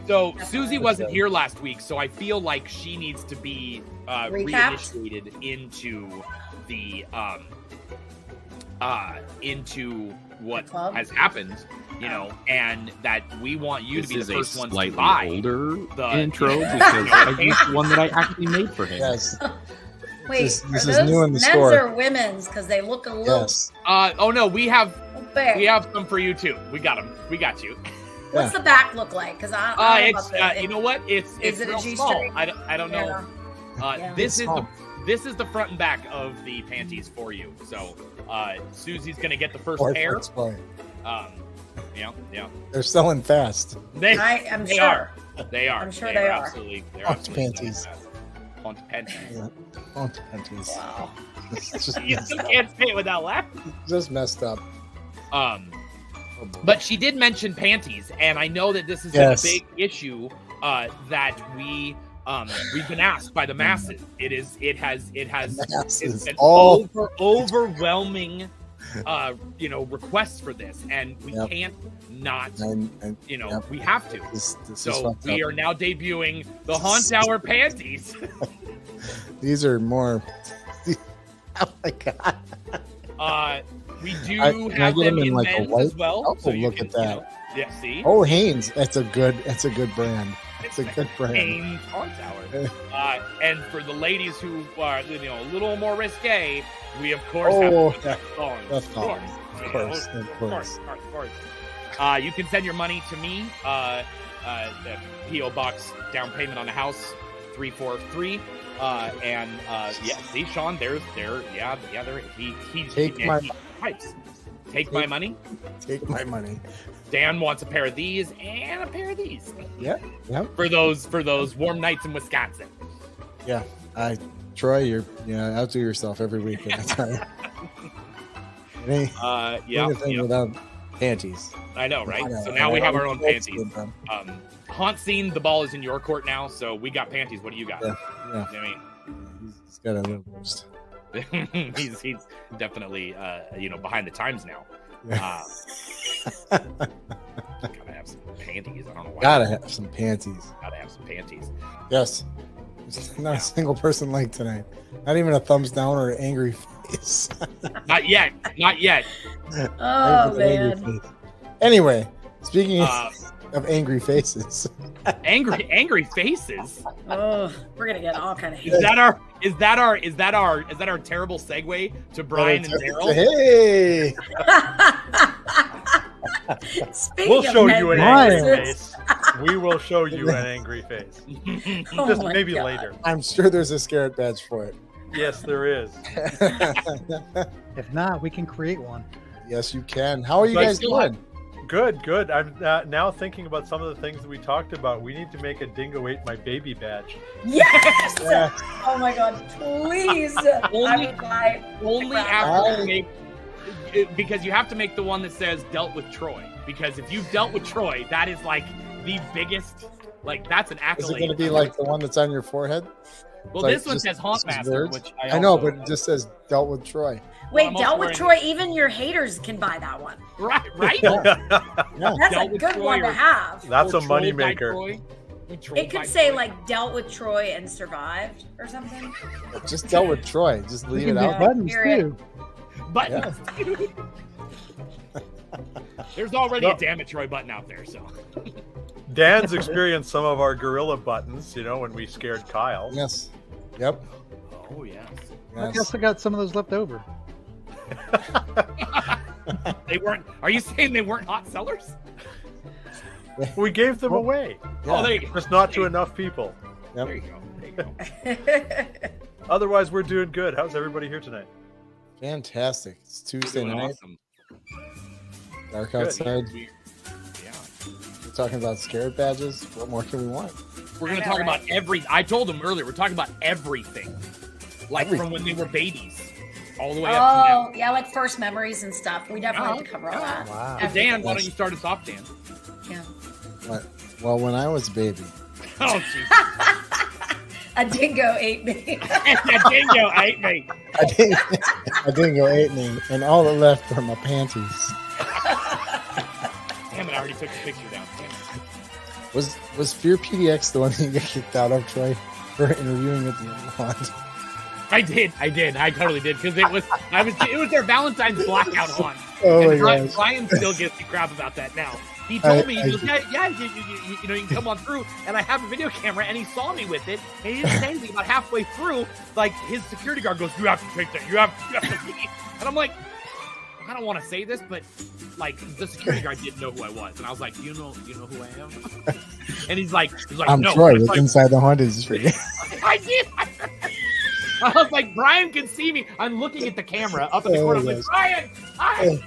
So Susie wasn't here last week, so I feel like she needs to be reinitiated into the into what has happened, you know, and that we want you to be the first ones to buy older the intro because I used the one that I actually made for him. Yes. Wait, this are is those new in the men's store. or women's? Because they look a little. Yes. Oh no, we have Fair. some for you too. We got them. We got you. What's the back look like? Because I don't know it's about the- you know what? It's Is it a real G-string? small. I don't know. Yeah. This is the front and back of the panties for you. So Susie's gonna get the first pair. Yeah. They're selling fast. I'm sure. They are. I'm sure they are. Absolutely. They're Font absolutely panties. Font panties. Yeah. Font panties. Wow. It's just You messed still up. can't say it without laughing. Just messed up. But she did mention panties, and I know that this is a big issue that we've been asked by the masses. It has it's an overwhelming requests for this, and we can't not we have to. So we are now debuting the Haunt Hour panties. These are more. Oh my god. We do have them in like men's a white as well. Oh, so look at that. See. Oh, Hanes. That's a good brand. It's a good brand. Hanes Haunt Hour. And for the ladies who are a little more risque, we of course have thongs. Of course. You can send your money to me. The P.O. Box down payment on the house 343. See, Sean, there. Take my money. Take my money. Dan wants a pair of these and a pair of these. Yep. For those warm nights in Wisconsin. Yeah. Troy, you're outdo yourself every week. Anything without panties. I know, right? So now we have our own panties. Haunt scene, the ball is in your court now, so we got panties. What do you got? Yeah. I mean, he's got a little roast. he's definitely behind the times now. Gotta have some panties. I don't know why. Gotta have some panties. Yes. There's not a single person like tonight. Not even a thumbs down or an angry face. Not yet. Oh man. Anyway, speaking of angry faces. Angry faces. Oh, we're gonna get all kind of hate. Is that our terrible segue to Brian and Daryl? Hey. We'll show you an angry face. We will show you an angry face. Just maybe later. I'm sure there's a scarlet badge for it. Yes, there is. If not, we can create one. Yes, you can. How are you guys doing? Good. I'm now thinking about some of the things that we talked about. We need to make a Dingo Ate My Baby badge. Yes! Oh my god, please. Only after we make, because you have to make the one that says dealt with Troy. Because if you've dealt with Troy, that is like the biggest, that's an accolade. Is it going to be like the one that's on your forehead? Well, this one says Haunt Master, which I know, but it just says dealt with Troy. Wait, dealt with Troy, even your haters can buy that one. Right? That's a good one to have. That's a moneymaker. It could say dealt with Troy and survived or something. Just dealt with Troy. Just leave it out. Buttons too. Buttons. There's already a damn it Troy button out there, so. Dan's experienced some of our gorilla buttons, when we scared Kyle. Yes. Yep. Oh, yes. I guess I got some of those left over. They weren't. Are you saying they weren't hot sellers? We gave them away. Yeah. Oh, there you go. Just not to enough people. Yep. There you go. Otherwise, we're doing good. How's everybody here tonight? Fantastic. It's Tuesday night. Awesome. Dark outside. Yeah. We're talking about scarlet badges. What more can we want? We're going to talk about I told them earlier, we're talking about everything. From when they were babies. All the way up to now. Yeah, first memories and stuff. We definitely have to cover all that. Wow. Dan, why don't you start us off, Dan? Yeah. What? Well, when I was a baby. Oh, jeez. A dingo ate me. A dingo ate me. A dingo ate me, and all that left were my panties. Damn it, I already took the picture down. Damn it. Was Fear PDX the one that you got kicked out of, Troy, for interviewing at the end of the haunt? I did. I totally did because it was their Valentine's blackout haunt. Oh and my gosh. Brian still gives me crap about that now. He told me, he goes, yeah, you can come on through, and I have a video camera, and he saw me with it, and he didn't say anything. About halfway through, like his security guard goes, "You have to take that. You have to leave." And I'm like, I don't want to say this, but like the security guard didn't know who I was, and I was like, you know who I am? And he's like, I'm no. Troy with Inside the Haunted Street. I did. I was like, Brian can see me. I'm looking at the camera up in the corner. I'm like, Brian, hi,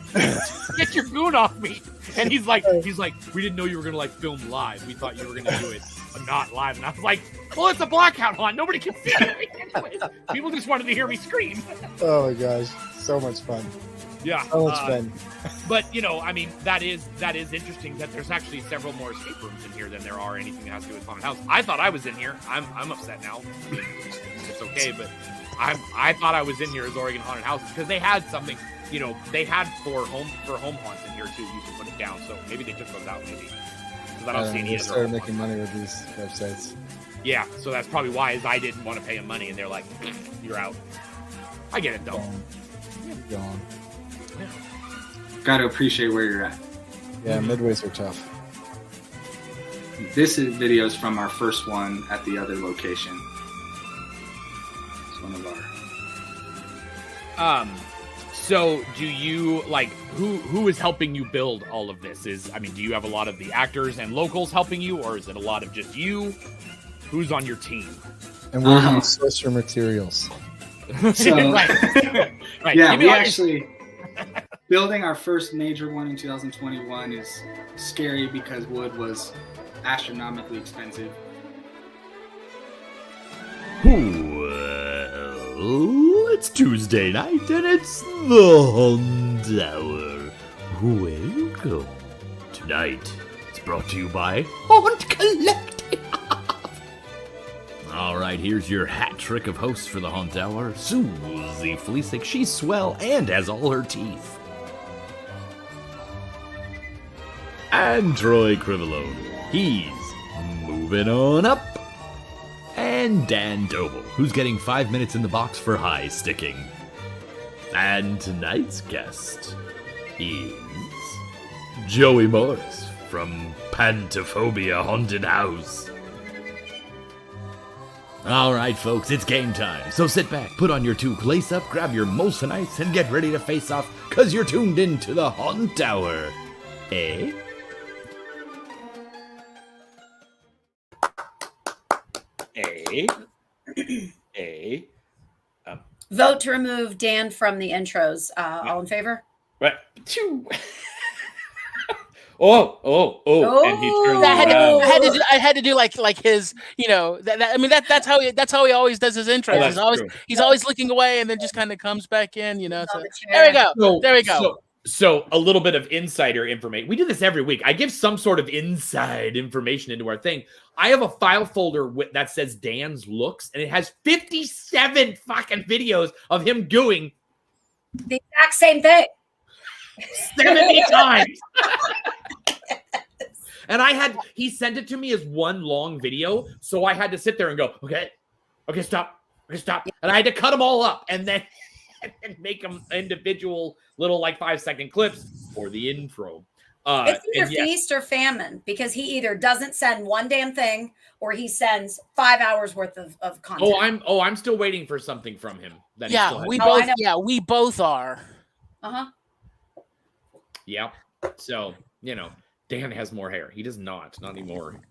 get your goon off me. And he's like, we didn't know you were gonna like film live. We thought you were gonna do it not live. And I was like, well, it's a blackout haunt. Nobody can see me anyway. People just wanted to hear me scream. Oh my gosh, so much fun. Yeah, so much fun. But I mean, that is interesting that there's actually several more escape rooms in here than there are anything that has to do with haunted house. I thought I was in here. I'm upset now. It's okay, but I thought I was in here as Oregon Haunted Houses because they had something. They had for home haunts in here too. You can put it down, so maybe they took those out. Maybe because I don't see any they other. started making money with these websites. Yeah, so that's probably why is I didn't want to pay them money, and they're like, "You're out." I get it though. Gone. Got to appreciate where you're at. Yeah, midways are tough. This video is from our first one at the other location. It's one of our. So do you like who is helping you build all of this? Do you have a lot of the actors and locals helping you, or is it a lot of just you? Who's on your team? And where do you source your materials? So, right. Yeah, we actually building our first major one in 2021 is scary because wood was astronomically expensive. Well, it's Tuesday night and it's the Haunt Hour. Welcome. Tonight, it's brought to you by Haunt Collective. All right, here's your hat trick of hosts for the Haunt Hour. Susie Fleesick, she's swell and has all her teeth. And Troy Crivelone, he's moving on up. And Dan Doble, who's getting 5 minutes in the box for high sticking. And tonight's guest is Joey Morris from Pantophobia Haunted House. All right, folks, it's game time. So sit back, put on your toque, lace up, grab your Molsonites, and get ready to face off, because you're tuned into the Haunt Hour. Eh? Vote to remove Dan from the intros. All in favor? Right. Oh! And he turns around. I had to do like his, that's how he always does his intros. He's always looking away and then just kind of comes back in, So there we go. There we go. So a little bit of insider information. We do this every week. I give some sort of inside information into our thing. I have a file folder that says Dan's looks, and it has 57 fucking videos of him doing the exact same thing 70 times. And he sent it to me as one long video, so I had to sit there and go, okay, stop. And I had to cut them all up and then make them individual little 5-second clips for the intro. It's either feast or famine, because he either doesn't send one damn thing or he sends 5 hours worth of content. I'm still waiting for something from him. We both are. Yeah. So, Dan has more hair. He does not anymore.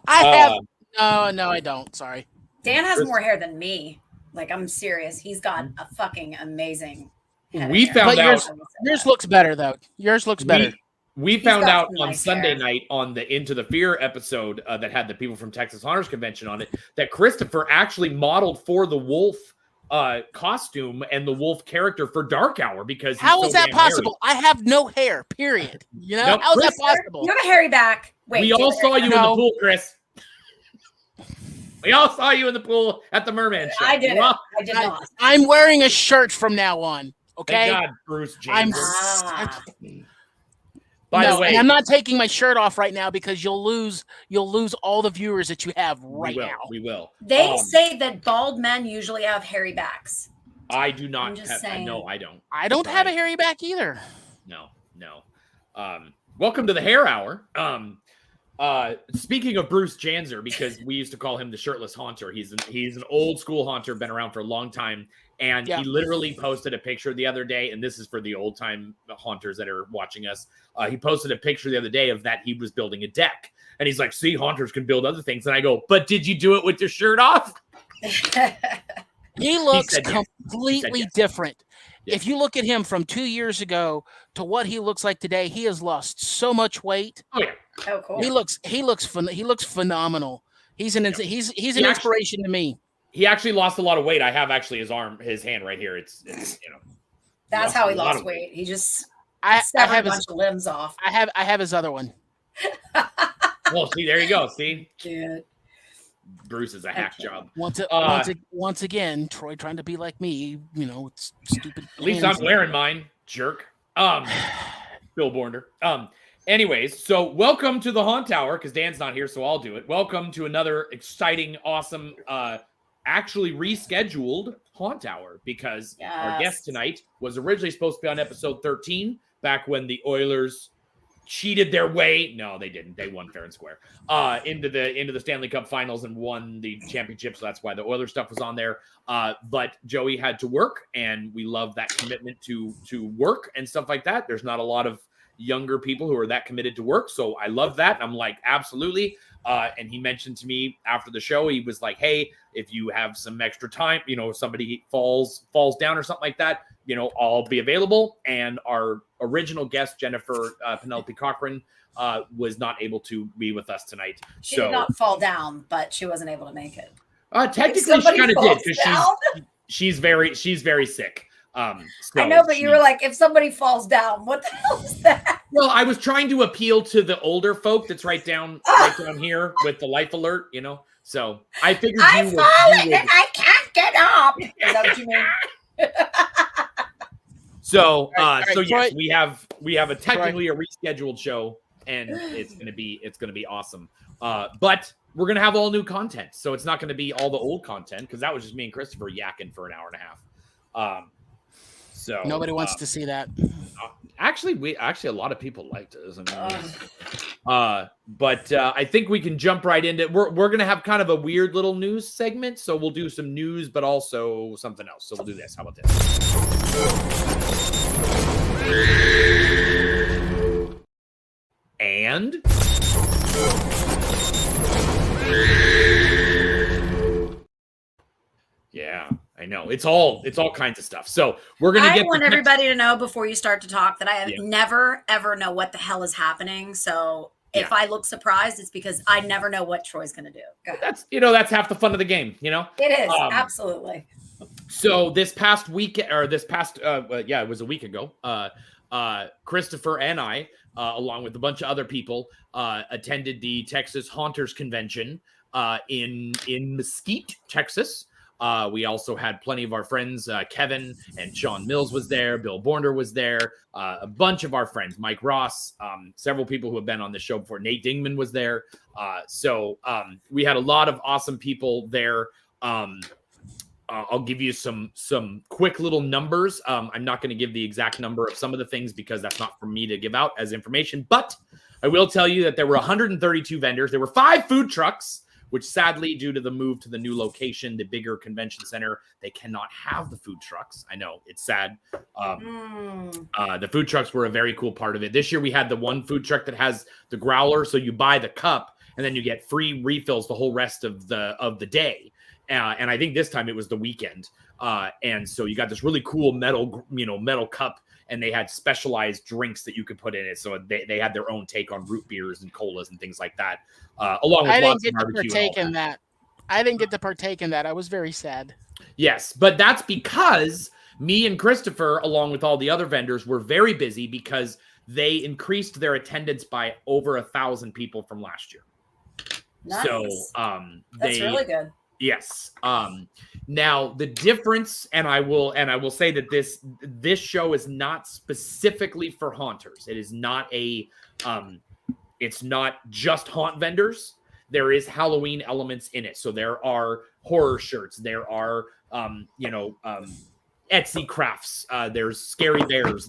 No, I don't. Sorry. Dan has more hair than me. I'm serious. He's got a fucking amazing head. We found out yours looks better though. Yours looks better. We found out on Sunday night on the Into the Fear episode that had the people from Texas Haunters Convention on it that Christopher actually modeled for the wolf costume and the wolf character for Dark Hour because how is that possible? Hairy. I have no hair. Period. How is that possible? You have a hairy back. Wait, we all saw you in the pool, Chris. We all saw you in the pool at the Merman show. I did not. I'm wearing a shirt from now on. Okay. Thank God, Bruce James. By the way, and I'm not taking my shirt off right now because you'll lose all the viewers that you have right now. We will. They say that bald men usually have hairy backs. I do not. I'm just saying. No, I don't. I don't have a hairy back either. No. Welcome to the Hair Hour. Speaking of Bruce Janzer, because we used to call him the shirtless haunter. He's an old school haunter, been around for a long time. And he literally posted a picture the other day, and this is for the old time haunters that are watching us. He posted a picture the other day of that he was building a deck, and he's like, "See, haunters can build other things." And I go, "But did you do it with your shirt off?" He looks completely different. Yeah. If you look at him from 2 years ago to what he looks like today, he has lost so much weight. Oh yeah, cool. He looks phenomenal. He's an inspiration to me. He actually lost a lot of weight. I have actually his hand right here. It's That's how he lost weight. He just severed a bunch of limbs off. I have his other one. Well, see, there you go. See, good. Bruce is a hack job. Once again, Troy trying to be like me. It's stupid. At least I'm wearing mine, jerk. Bill Bornder. Anyways, so welcome to the Haunt Hour, because Dan's not here, so I'll do it. Welcome to another exciting, awesome, actually rescheduled Haunt Hour, because our guest tonight was originally supposed to be on episode 13, back when the Oilers cheated their way. No, they didn't. They won fair and square into the Stanley Cup Finals and won the championship. So that's why the Oilers stuff was on there. But Joey had to work, and we love that commitment to work and stuff like that. There's not a lot of younger people who are that committed to work, so I love that. And I'm like, absolutely. And he mentioned to me after the show, he was like, "Hey, if you have some extra time, somebody falls down or something like that, I'll be available." And our original guest, Jennifer Penelope Cochran, was not able to be with us tonight. She did not fall down, but she wasn't able to make it. Technically, she kind of did, because she's very sick. I know, but you were like, if somebody falls down, what the hell is that? Well, I was trying to appeal to the older folk that's right down here with the life alert, So I figured and I can't get up. Is that what you mean? So yes, we have a technically a rescheduled show, and it's gonna be awesome. But we're gonna have all new content, so it's not gonna be all the old content, because that was just me and Christopher yakking for an hour and a half. So nobody wants to see that. Actually, a lot of people liked it. But I think we can jump right into it. We're gonna have kind of a weird little news segment, so we'll do some news, but also something else. So we'll do this. How about this? And yeah, I know. It's all kinds of stuff. So we're gonna I want everybody to know before you start to talk that I have never ever know what the hell is happening. So if I look surprised, it's because I never know what Troy's gonna do. Go ahead. That's half the fun of the game, It is absolutely. So this past week, or this past it was a week ago. Christopher and I, along with a bunch of other people, attended the Texas Haunters Convention in Mesquite, Texas. We also had plenty of our friends. Kevin and Sean Mills was there. Bill Bornder was there. A bunch of our friends, Mike Ross, several people who have been on the show before. Nate Dingman was there. So we had a lot of awesome people there. I'll give you some quick little numbers. I'm not going to give the exact number of some of the things, because that's not for me to give out as information. But I will tell you that there were 132 vendors. There were 5 food trucks, which sadly, due to the move to the new location, the bigger convention center, they cannot have the food trucks. I know, it's sad. The food trucks were a very cool part of it. This year we had the one food truck that has the growler, so you buy the cup and then you get free refills the whole rest of the day. And I think this time it was the weekend. And so you got this really cool metal cup, and they had specialized drinks that you could put in it. So they had their own take on root beers and colas and things like that. Along with I lots didn't of get to partake in that. I didn't get to partake in that. I was very sad. Yes, but that's because me and Christopher, along with all the other vendors, were very busy because they increased their attendance by over 1,000 people from last year. Nice. So that's really good. Yes. Now the difference, and I will say that this show is not specifically for haunters. It is not it's not just haunt vendors. There is Halloween elements in it. So there are horror shirts. There are Etsy crafts. There's scary bears.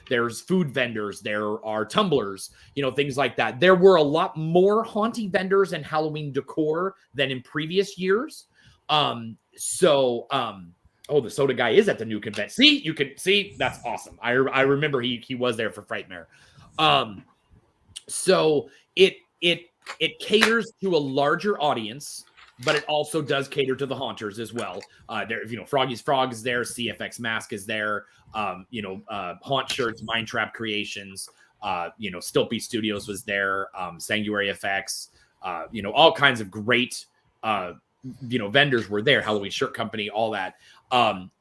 There's food vendors. There are tumblers. Things like that. There were a lot more haunting vendors and Halloween decor than in previous years. The soda guy is at the new convention. See, you can see that's awesome. I remember he was there for Frightmare. So it caters to a larger audience, but it also does cater to the haunters as well. Froggy's Frog is there, CFX Mask is there, Haunt Shirts, Mind Trap Creations, Stilpy Studios was there, Sanguary FX, all kinds of great vendors were there, Halloween Shirt Company, all that.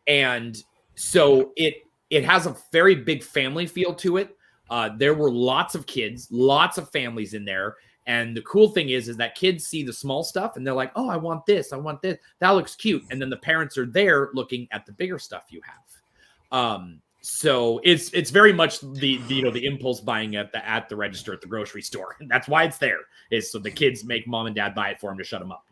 And so it has a very big family feel to it. There were lots of kids, lots of families in there. And the cool thing is that kids see the small stuff and they're like, oh, I want this. That looks cute. And then the parents are there looking at the bigger stuff you have. So it's very much the impulse buying at the register at the grocery store. And that's why it's there, is so the kids make mom and dad buy it for them to shut them up,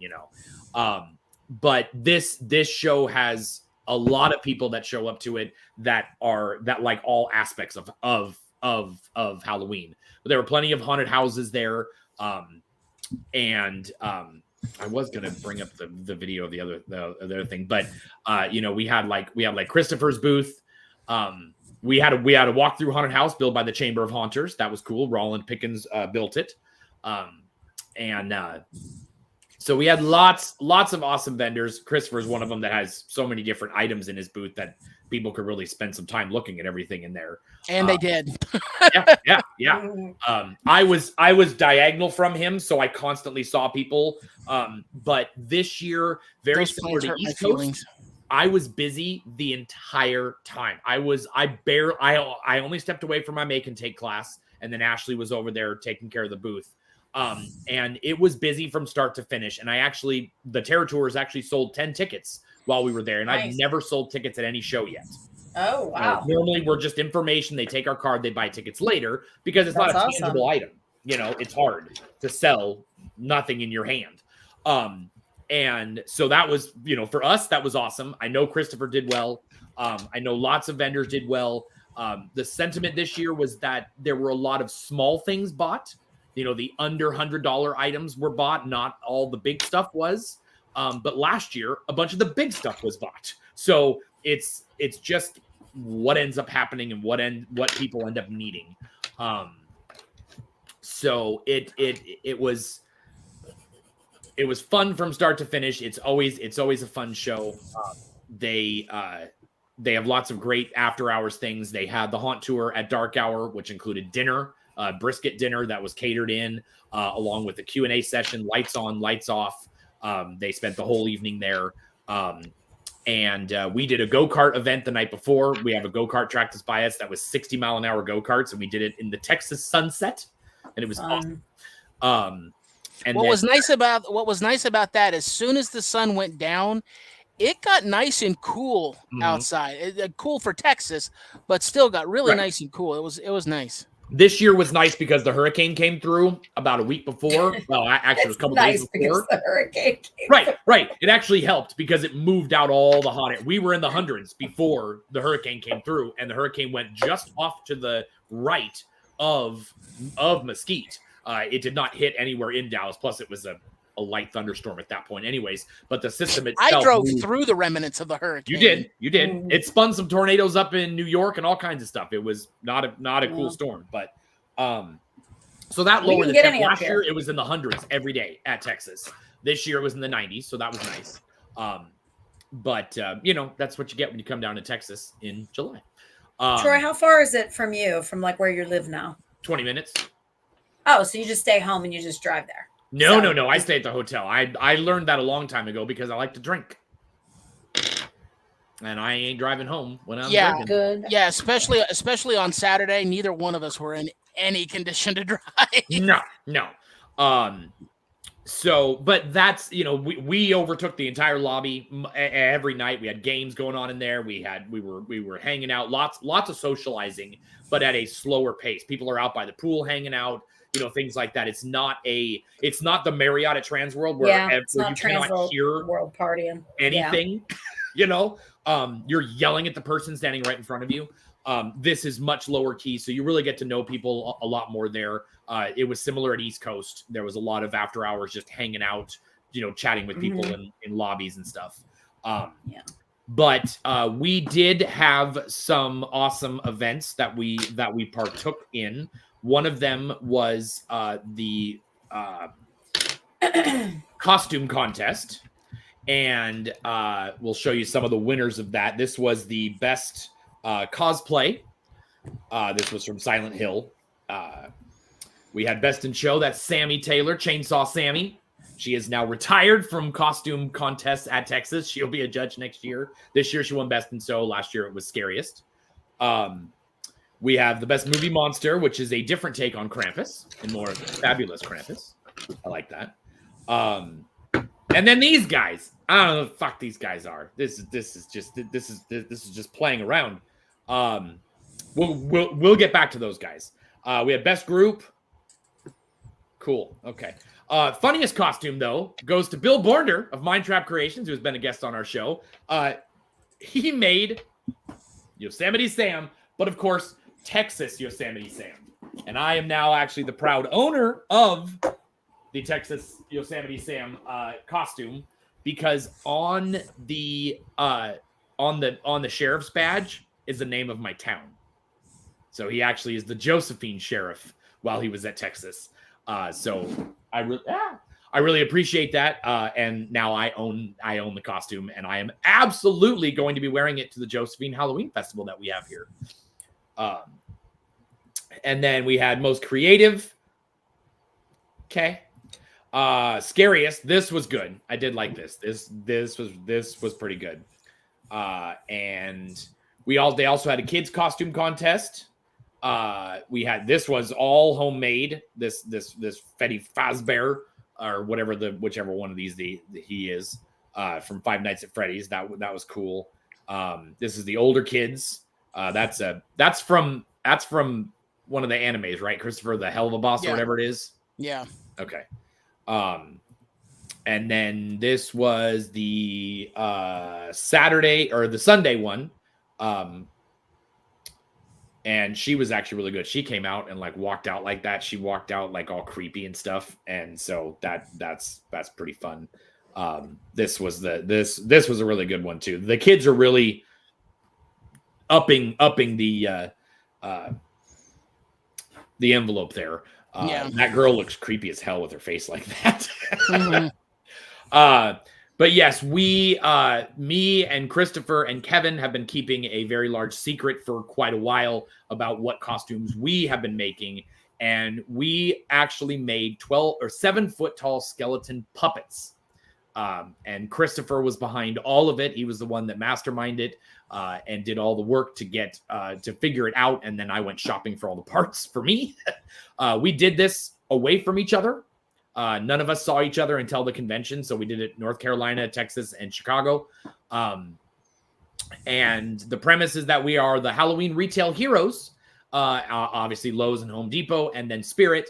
But this show has a lot of people that show up to it that like all aspects of Halloween. But there were plenty of haunted houses there. I was gonna bring up the video of the other thing, but we had like Christopher's booth. We had a walk through haunted house built by the Chamber of Haunters. That was cool. Roland Pickens built it, so we had lots of awesome vendors. Christopher's one of them that has so many different items in his booth that people could really spend some time looking at everything in there. And they did. Yeah. I was diagonal from him, so I constantly saw people. But this year, very similar to East Coast, I was busy the entire time. I only stepped away from my make and take class, and then Ashley was over there taking care of the booth. And it was busy from start to finish. And the Terror Tours actually sold 10 tickets while we were there. And nice. I've never sold tickets at any show yet. Oh, wow. Normally we're just information. They take our card, they buy tickets later because it's not a tangible item. It's hard to sell nothing in your hand. And so that was, for us, that was awesome. I know Christopher did well. I know lots of vendors did well. The sentiment this year was that there were a lot of small things bought. The under $100 items were bought. Not all the big stuff was. But last year, a bunch of the big stuff was bought. So it's just what ends up happening and what people end up needing. So it was fun from start to finish. It's always a fun show. They have lots of great after hours things. They had the haunt tour at dark hour, which included dinner. Brisket dinner that was catered in, along with the Q&A session, lights on, lights off. They spent the whole evening there. And we did a go-kart event the night before. We have a go-kart track that's by us that was 60-mile-an-hour go-karts, and we did it in the Texas sunset, and it was awesome. And what was nice about that, as soon as the sun went down, it got nice and cool outside. Cool for Texas, but still got really nice and cool. It was nice. This year was nice because the hurricane came through about a week before. Well, actually, it was a couple days before. The hurricane came right. It actually helped because it moved out all the hot air. We were in the hundreds before the hurricane came through, and the hurricane went just off to the right of Mesquite. It did not hit anywhere in Dallas. Plus, it was a light thunderstorm at that point anyways, but the system itself. I drove through the remnants of the hurricane. You did. It spun some tornadoes up in New York and all kinds of stuff. It was not a cool storm, but so that lowered the temp. Last year it was in the hundreds every day at Texas. This year it was in the 90s, so that was nice. But that's what you get when you come down to Texas in July. Troy, how far is it from you, from like where you live now? 20 minutes. Oh, so you just stay home and you just drive there? No. I stay at the hotel. I learned that a long time ago because I like to drink. And I ain't driving home when I'm drinking. Good. Yeah, especially on Saturday. Neither one of us were in any condition to drive. No. So, but that's, we overtook the entire lobby every night. We had games going on in there. We were hanging out, lots of socializing, but at a slower pace. People are out by the pool hanging out, things like that. It's not the Marriott at Trans World where you cannot hear world partying anything. You're yelling at the person standing right in front of you. This is much lower key, so you really get to know people a lot more there. It was similar at East Coast. There was a lot of after hours just hanging out, chatting with people in lobbies and stuff. But we did have some awesome events that we partook in. One of them was the costume contest, and we'll show you some of the winners of that. This was the best cosplay. This was from Silent Hill. We had Best in Show. That's Sammy Taylor, Chainsaw Sammy. She is now retired from costume contests at Texas. She'll be a judge next year. This year she won Best in Show. Last year it was Scariest. We have the Best Movie Monster, which is a different take on Krampus and more fabulous Krampus. I like that. And then these guys. I don't know what the fuck these guys are. This is just playing around. We'll get back to those guys. We have Best Group. Cool. Okay. Funniest costume though goes to Bill Bornder of Mind Trap Creations, who has been a guest on our show. He made Yosemite Sam, but of course Texas Yosemite Sam, and I am now actually the proud owner of the Texas Yosemite Sam costume, because on the sheriff's badge is the name of my town. So he actually is the Josephine sheriff while he was at Texas. So I really appreciate that. And now I own the costume, and I am absolutely going to be wearing it to the Josephine Halloween Festival that we have here. And then we had Most Creative. Okay. Scariest. This was good. I did like this. This was pretty good. And they also had a kids costume contest. This was all homemade. This Freddy Fazbear or whichever one of these he is from Five Nights at Freddy's. That was cool. This is the older kids. That's from one of the animes, right? Christopher the Hell of a Boss or whatever it is. Yeah. Okay. And then this was the Saturday or the Sunday one. And she was actually really good. She came out and walked out like that. She walked out all creepy and stuff. And so that's pretty fun. This was a really good one too. The kids are really upping the envelope there. That girl looks creepy as hell with her face like that. Mm-hmm. But yes, me and Christopher and Kevin have been keeping a very large secret for quite a while about what costumes we have been making. And we actually made 7-foot tall skeleton puppets. And Christopher was behind all of it. He was the one that masterminded and did all the work to get to figure it out. And then I went shopping for all the parts for me. We did this away from each other. None of us saw each other until the convention. So we did it in North Carolina, Texas, and Chicago. And the premise is that we are the Halloween retail heroes, obviously Lowe's and Home Depot, and then Spirit.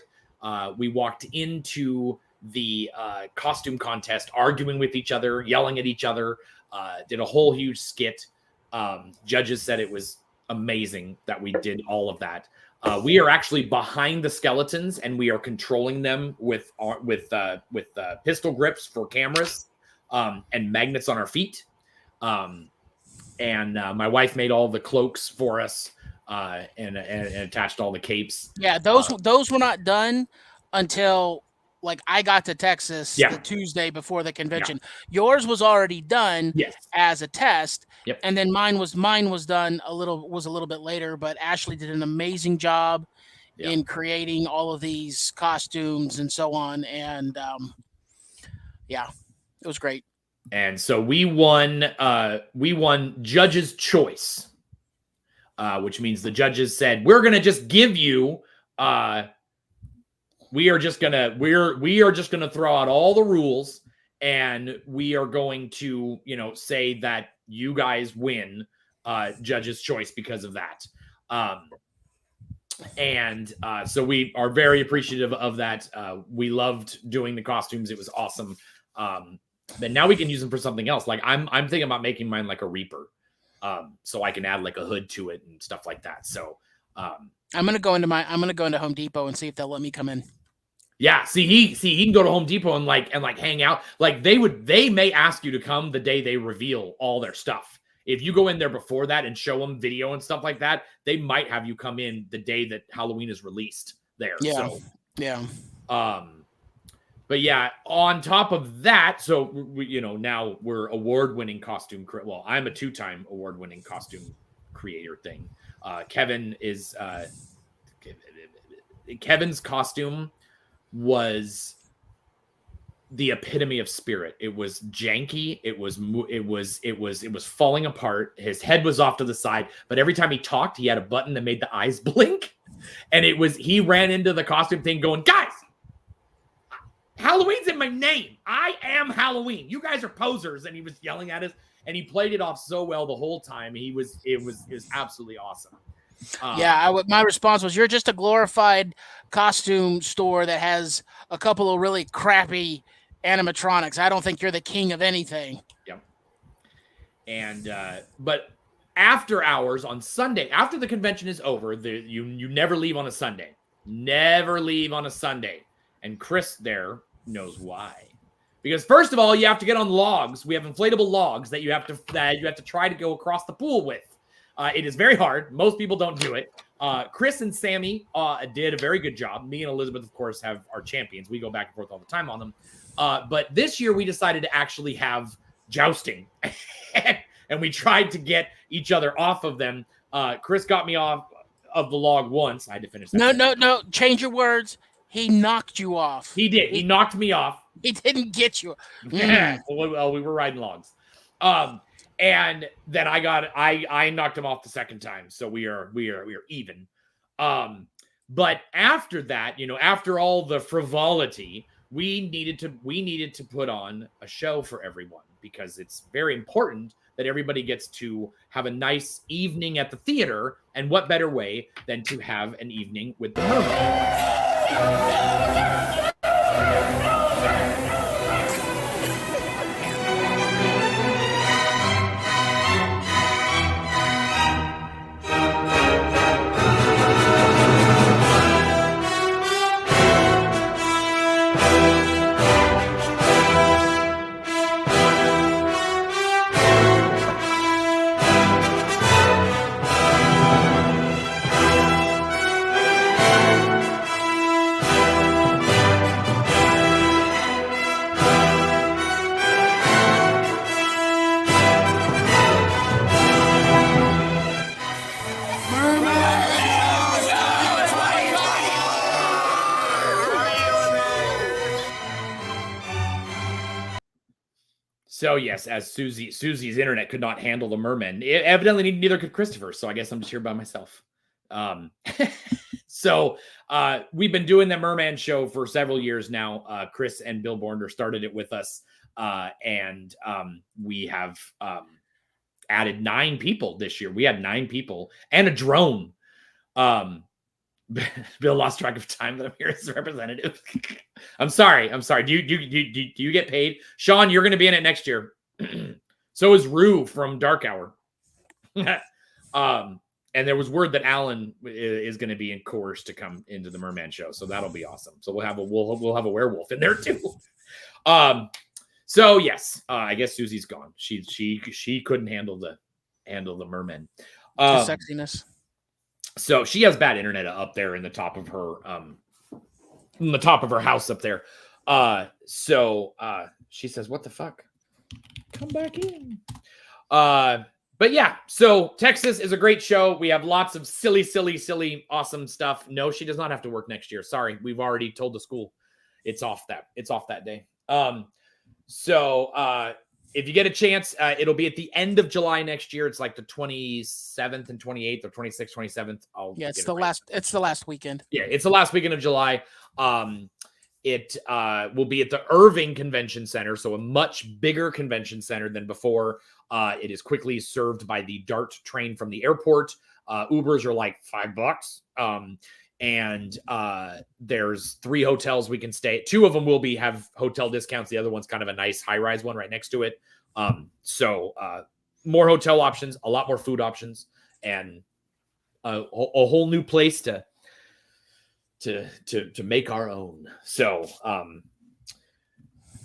We walked into the costume contest, arguing with each other, yelling at each other, did a whole huge skit. Judges said it was amazing that we did all of that. We are actually behind the skeletons, and we are controlling them with pistol grips for cameras and magnets on our feet. And my wife made all the cloaks for us and attached all the capes. Yeah, those were not done until I got to Texas the Tuesday before the convention. Yeah. Yours was already done as a test. Yep. And then mine was done a little bit later, but Ashley did an amazing job in creating all of these costumes and so on. And it was great. And so we won Judge's Choice, which means the judges said, we're going to just give you we are just gonna throw out all the rules, and we are going to, say that you guys win judge's choice because of that. So we are very appreciative of that. We loved doing the costumes. It was awesome. But now we can use them for something else. Like I'm thinking about making mine like a Reaper. So I can add like a hood to it and stuff like that. So I'm gonna go into Home Depot and see if they'll let me come in. Yeah, he can go to Home Depot and hang out. Like they may ask you to come the day they reveal all their stuff. If you go in there before that and show them video and stuff like that, they might have you come in the day that Halloween is released there. Yeah. So, yeah. But yeah, on top of that, so we, now we're award-winning costume. Well, I'm a 2-time award-winning costume creator thing. Kevin is Kevin's costume was the epitome of spirit. It was janky. It was falling apart. His head was off to the side, but every time he talked, he had a button that made the eyes blink. And he ran into the costume thing going, guys, Halloween's in my name. I am Halloween. You guys are posers. And he was yelling at us, and he played it off so well the whole time. It was absolutely awesome. My response was, you're just a glorified costume store that has a couple of really crappy animatronics. I don't think you're the king of anything. Yep. And but after hours on Sunday, after the convention is over, you never leave on a Sunday. Never leave on a Sunday. And Chris there knows why. Because first of all, you have to get on logs. We have inflatable logs that you have to try to go across the pool with. It is very hard. Most people don't do it. Chris and Sammy did a very good job. Me and Elizabeth, of course, have our champions. We go back and forth all the time on them. But this year we decided to actually have jousting. And we tried to get each other off of them. Chris got me off of the log once. I had to finish that. No. Change your words. He knocked you off. He did. He knocked me off. He didn't get you. Well, we were riding logs. And then I knocked him off the second time. So we are even. But after that, after all the frivolity, we needed to put on a show for everyone, because it's very important that everybody gets to have a nice evening at the theater. And what better way than to have an evening with the mermaid? So yes, as Susie's internet could not handle the mermen, evidently neither could Christopher. So I guess I'm just here by myself. So we've been doing the Merman show for several years now. Chris and Bill Bornder started it with us, and we have added 9 people this year. We had 9 people and a drone. Bill lost track of time that I'm here as a representative. I'm sorry. Do you get paid? Sean, you're going to be in it next year. So is Rue from Dark Hour. And there was word that Alan is going to be coerced to come into the Merman show. So that'll be awesome. So we'll have a werewolf in there too. So yes, I guess Susie's gone. She couldn't handle the mermen. The sexiness. So she has bad internet up there in the top of her house up there. So she says, "What the fuck? Come back in." But yeah, so Texas is a great show. We have lots of silly, awesome stuff. No, she does not have to work next year. Sorry, we've already told the school it's off that day. So if you get a chance, it'll be at the end of July next year. It's like the 27th and 28th or 26th, 27th. It's the last. It's the last weekend. Yeah, it's the last weekend of July. It will be at the Irving Convention Center, so a much bigger convention center than before. It is quickly served by the DART train from the airport. Ubers are like $5. And there's 3 hotels we can stay at. 2 of them will have hotel discounts. The other one's kind of a nice high-rise one right next to it. So more hotel options, a lot more food options, and a whole new place to make our own. So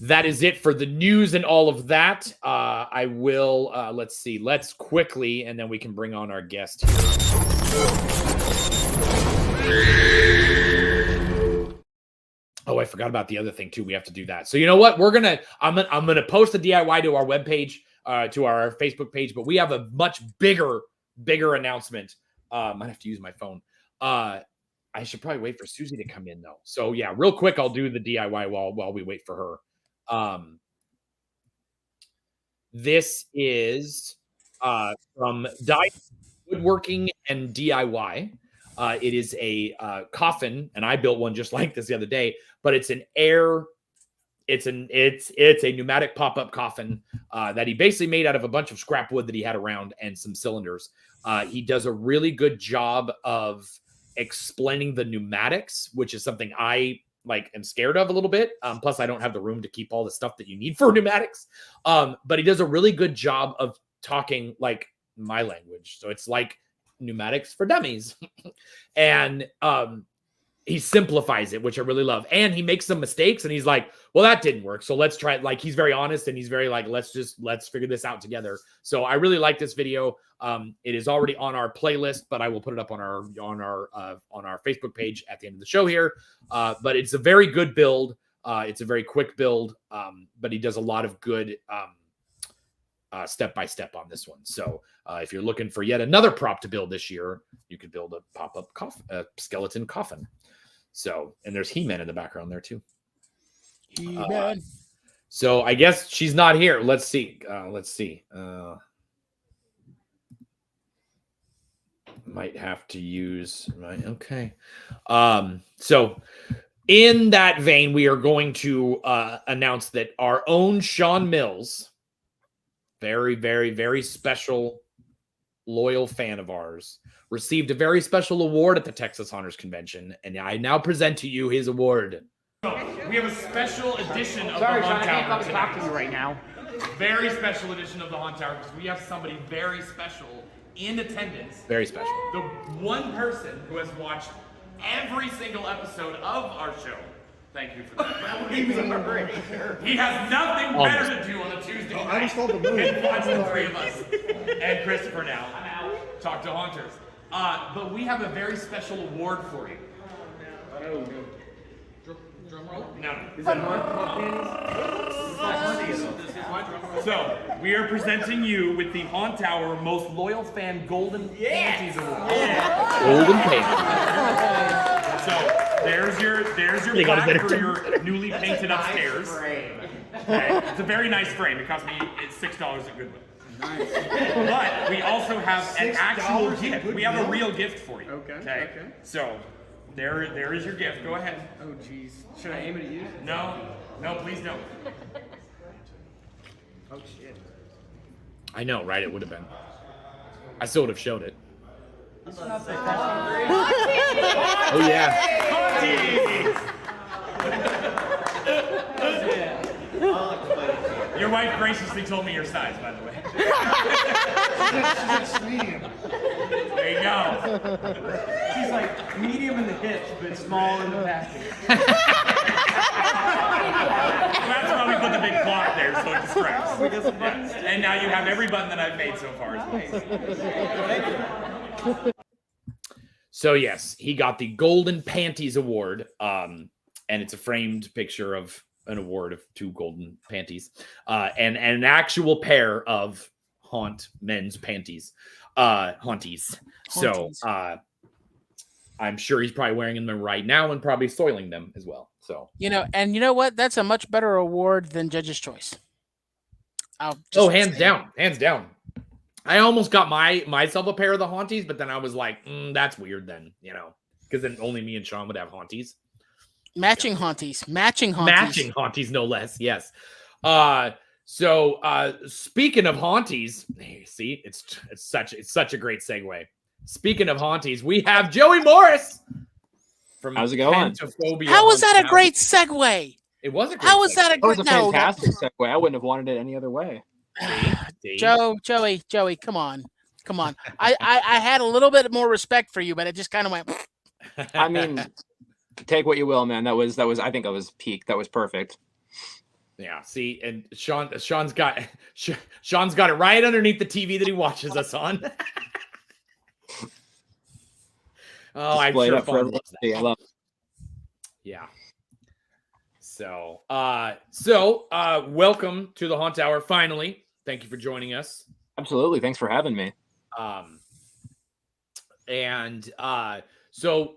that is it for the news and all of that. I will let's quickly, and then we can bring on our guest here. Oh, I forgot about the other thing too. We have to do that. So you know what? I'm gonna post the DIY to our webpage, to our Facebook page, but we have a much bigger announcement. Might have to use my phone. I should probably wait for Susie to come in though. So yeah, real quick, I'll do the DIY while we wait for her. This is from Woodworking and DIY. It is a coffin, and I built one just like this the other day. But it's it's a pneumatic pop-up coffin that he basically made out of a bunch of scrap wood that he had around and some cylinders. He does a really good job of explaining the pneumatics, which is something I am scared of a little bit. Plus, I don't have the room to keep all the stuff that you need for pneumatics. But he does a really good job of talking like my language, so it's like pneumatics for dummies. And he simplifies it, which I really love. And he makes some mistakes and he's like, well, that didn't work, so let's try it. He's very honest and he's very let's figure this out together. So I really like this video. It is already on our playlist, but I will put it up on our Facebook page at the end of the show here. But it's a very good build. It's a very quick build, but he does a lot of good step-by-step on this one. So if you're looking for yet another prop to build this year, you could build a pop-up skeleton coffin. So, and there's He-Man in the background there too. He-Man. So I guess she's not here. Let's see. Might have to use my, okay. So in that vein, we are going to announce that our own Sean Mills, very, very, very special, loyal fan of ours, received a very special award at the Texas Haunters Convention, and I now present to you his award. We have a special edition of the Haunt Tower. I can't fucking talk to you right now. Very special edition of the Haunt Tower because we have somebody very special in attendance. Very special. The one person who has watched every single episode of our show. Thank you for that. He has nothing better to do on a Tuesday night. I was told to move. And watch the 3 of us. And Christopher now. Talk to Haunters. But we have a very special award for you. Oh, no. Drum roll? No. Is that panties? So, we are presenting you with the Haunt Tower Most Loyal Fan Golden Panties Award. Yeah. Golden Panties. So, there's your plaque for your newly painted upstairs. Okay. It's a very nice frame. It cost me $6 at Goodwill. Nice. But we also have an actual gift. We have a real gift for you. Okay. So there is your gift. Go ahead. Oh jeez. Should I aim it at you? No, please don't. Oh shit. I know, right? It would have been. I still would have showed it. Oh yeah. Your wife graciously told me your size, by the way. She's medium. There you go. She's like medium in the hips, but small in the back. That's why we put the big clock there, so it distracts. Yeah. And now you have every button that I've made so far. So yes, he got the Golden Panties Award, and it's a framed picture of an award of 2 golden panties, and an actual pair of haunt men's panties, haunties. So I'm sure he's probably wearing them right now and probably soiling them as well. So you know what? That's a much better award than Judge's Choice. Hands down. I almost got myself a pair of the Haunties, but then I was like, that's weird then, because then only me and Sean would have Haunties. Matching Haunties, no less. Yes. So speaking of Haunties, see, it's such a great segue. Speaking of Haunties, we have Joey Morris from How's it going? Pantophobia. How was that a great segue? It was a great How was that a great? It was a fantastic segue. I wouldn't have wanted it any other way. Joey, come on. I had a little bit more respect for you, but it just kind of went. I mean, take what you will, man. That was. I think that was peak. That was perfect. Yeah. See, and Sean's got it right underneath the TV that he watches us on. I'm sure Fawn loves that. I love it. Yeah. So welcome to the Haunt Hour. Finally, thank you for joining us. Absolutely, thanks for having me. So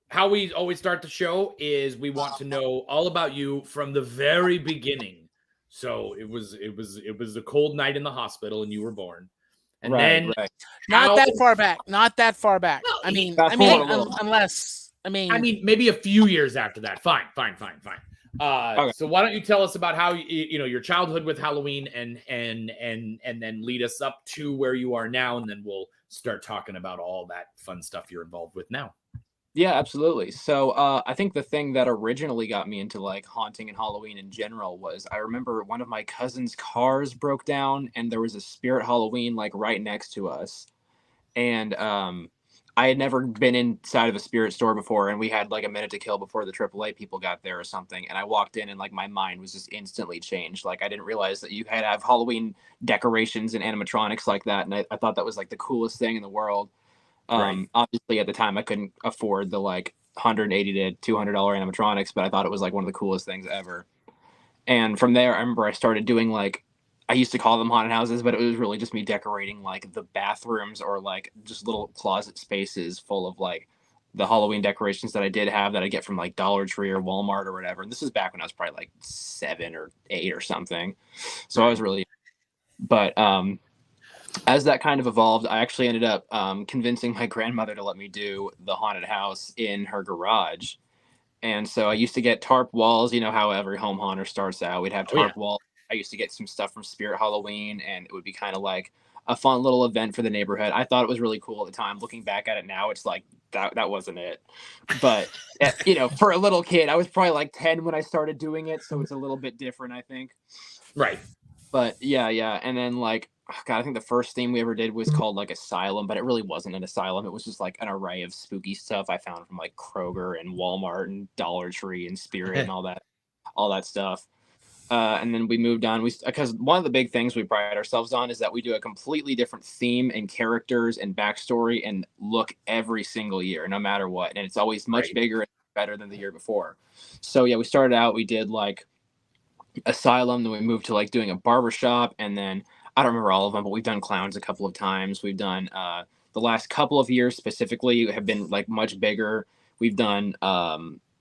how we always start the show is we want to know all about you from the very beginning. So it was a cold night in the hospital, and you were born. And right. Not that far back. Well, I mean, maybe a few years after that. Fine. Okay. So why don't you tell us about how your childhood with Halloween and then lead us up to where you are now, and then we'll start talking about all that fun stuff you're involved with now. Yeah, absolutely. So I think the thing that originally got me into like haunting and Halloween in general was I remember one of my cousin's cars broke down, and there was a spirit Halloween like right next to us, and I had never been inside of a spirit store before, and we had like a minute to kill before the AAA people got there or something. And I walked in, and like my mind was just instantly changed. Like I didn't realize that you had to have Halloween decorations and animatronics like that. And I thought that was like the coolest thing in the world. Right. Obviously at the time I couldn't afford the like $180 to $200 animatronics, but I thought it was like one of the coolest things ever. And from there, I remember I started doing like, I used to call them haunted houses, but it was really just me decorating like the bathrooms or like just little closet spaces full of like the Halloween decorations that I did have that I get from like Dollar Tree or Walmart or whatever. And this is back when I was probably like 7 or 8 or something. So I was really, but as that kind of evolved, I actually ended up convincing my grandmother to let me do the haunted house in her garage. And so I used to get tarp walls, you know how every home haunter starts out. We'd have tarp walls. I used to get some stuff from Spirit Halloween, and it would be kind of like a fun little event for the neighborhood. I thought it was really cool at the time. Looking back at it now, it's like that wasn't it. But for a little kid, I was probably like 10 when I started doing it, so it's a little bit different, I think. Right. But yeah. And then like, God, I think the first theme we ever did was called like Asylum, but it really wasn't an asylum. It was just like an array of spooky stuff I found from like Kroger and Walmart and Dollar Tree and Spirit and all that stuff. And then we moved on. Because one of the big things we pride ourselves on is that we do a completely different theme and characters and backstory and look every single year, no matter what. And it's always much bigger and better than the year before. So yeah, we started out, we did like Asylum, then we moved to like doing a barbershop, and then I don't remember all of them, but we've done clowns a couple of times. We've done the last couple of years specifically have been like much bigger. We've done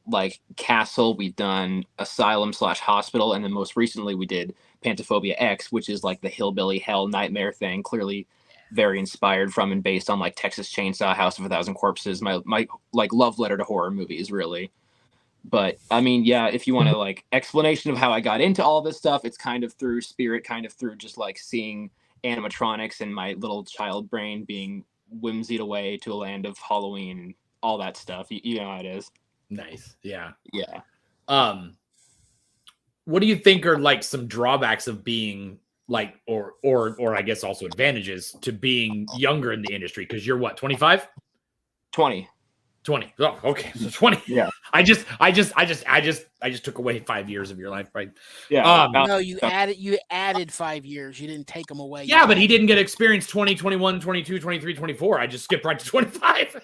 like Castle, we've done Asylum/Hospital, and then most recently we did Pantophobia X, which is like the hillbilly hell nightmare thing, clearly very inspired from and based on like Texas Chainsaw, House of a Thousand Corpses, my like love letter to horror movies, really. But I mean, yeah, if you want to like explanation of how I got into all this stuff, it's kind of through Spirit, kind of through just like seeing animatronics and my little child brain being whimsied away to a land of Halloween and all that stuff. You know how it is. Nice. Yeah. Yeah. What do you think are like some drawbacks of being like, or I guess also advantages to being younger in the industry? Because you're what, 25? 20. Oh, okay. So 20. Yeah. I just took away 5 years of your life, right? Yeah. No, you added 5 years. You didn't take them away. Yeah, but he didn't get experience 20, 21, 22, 23, 24. I just skipped right to 25.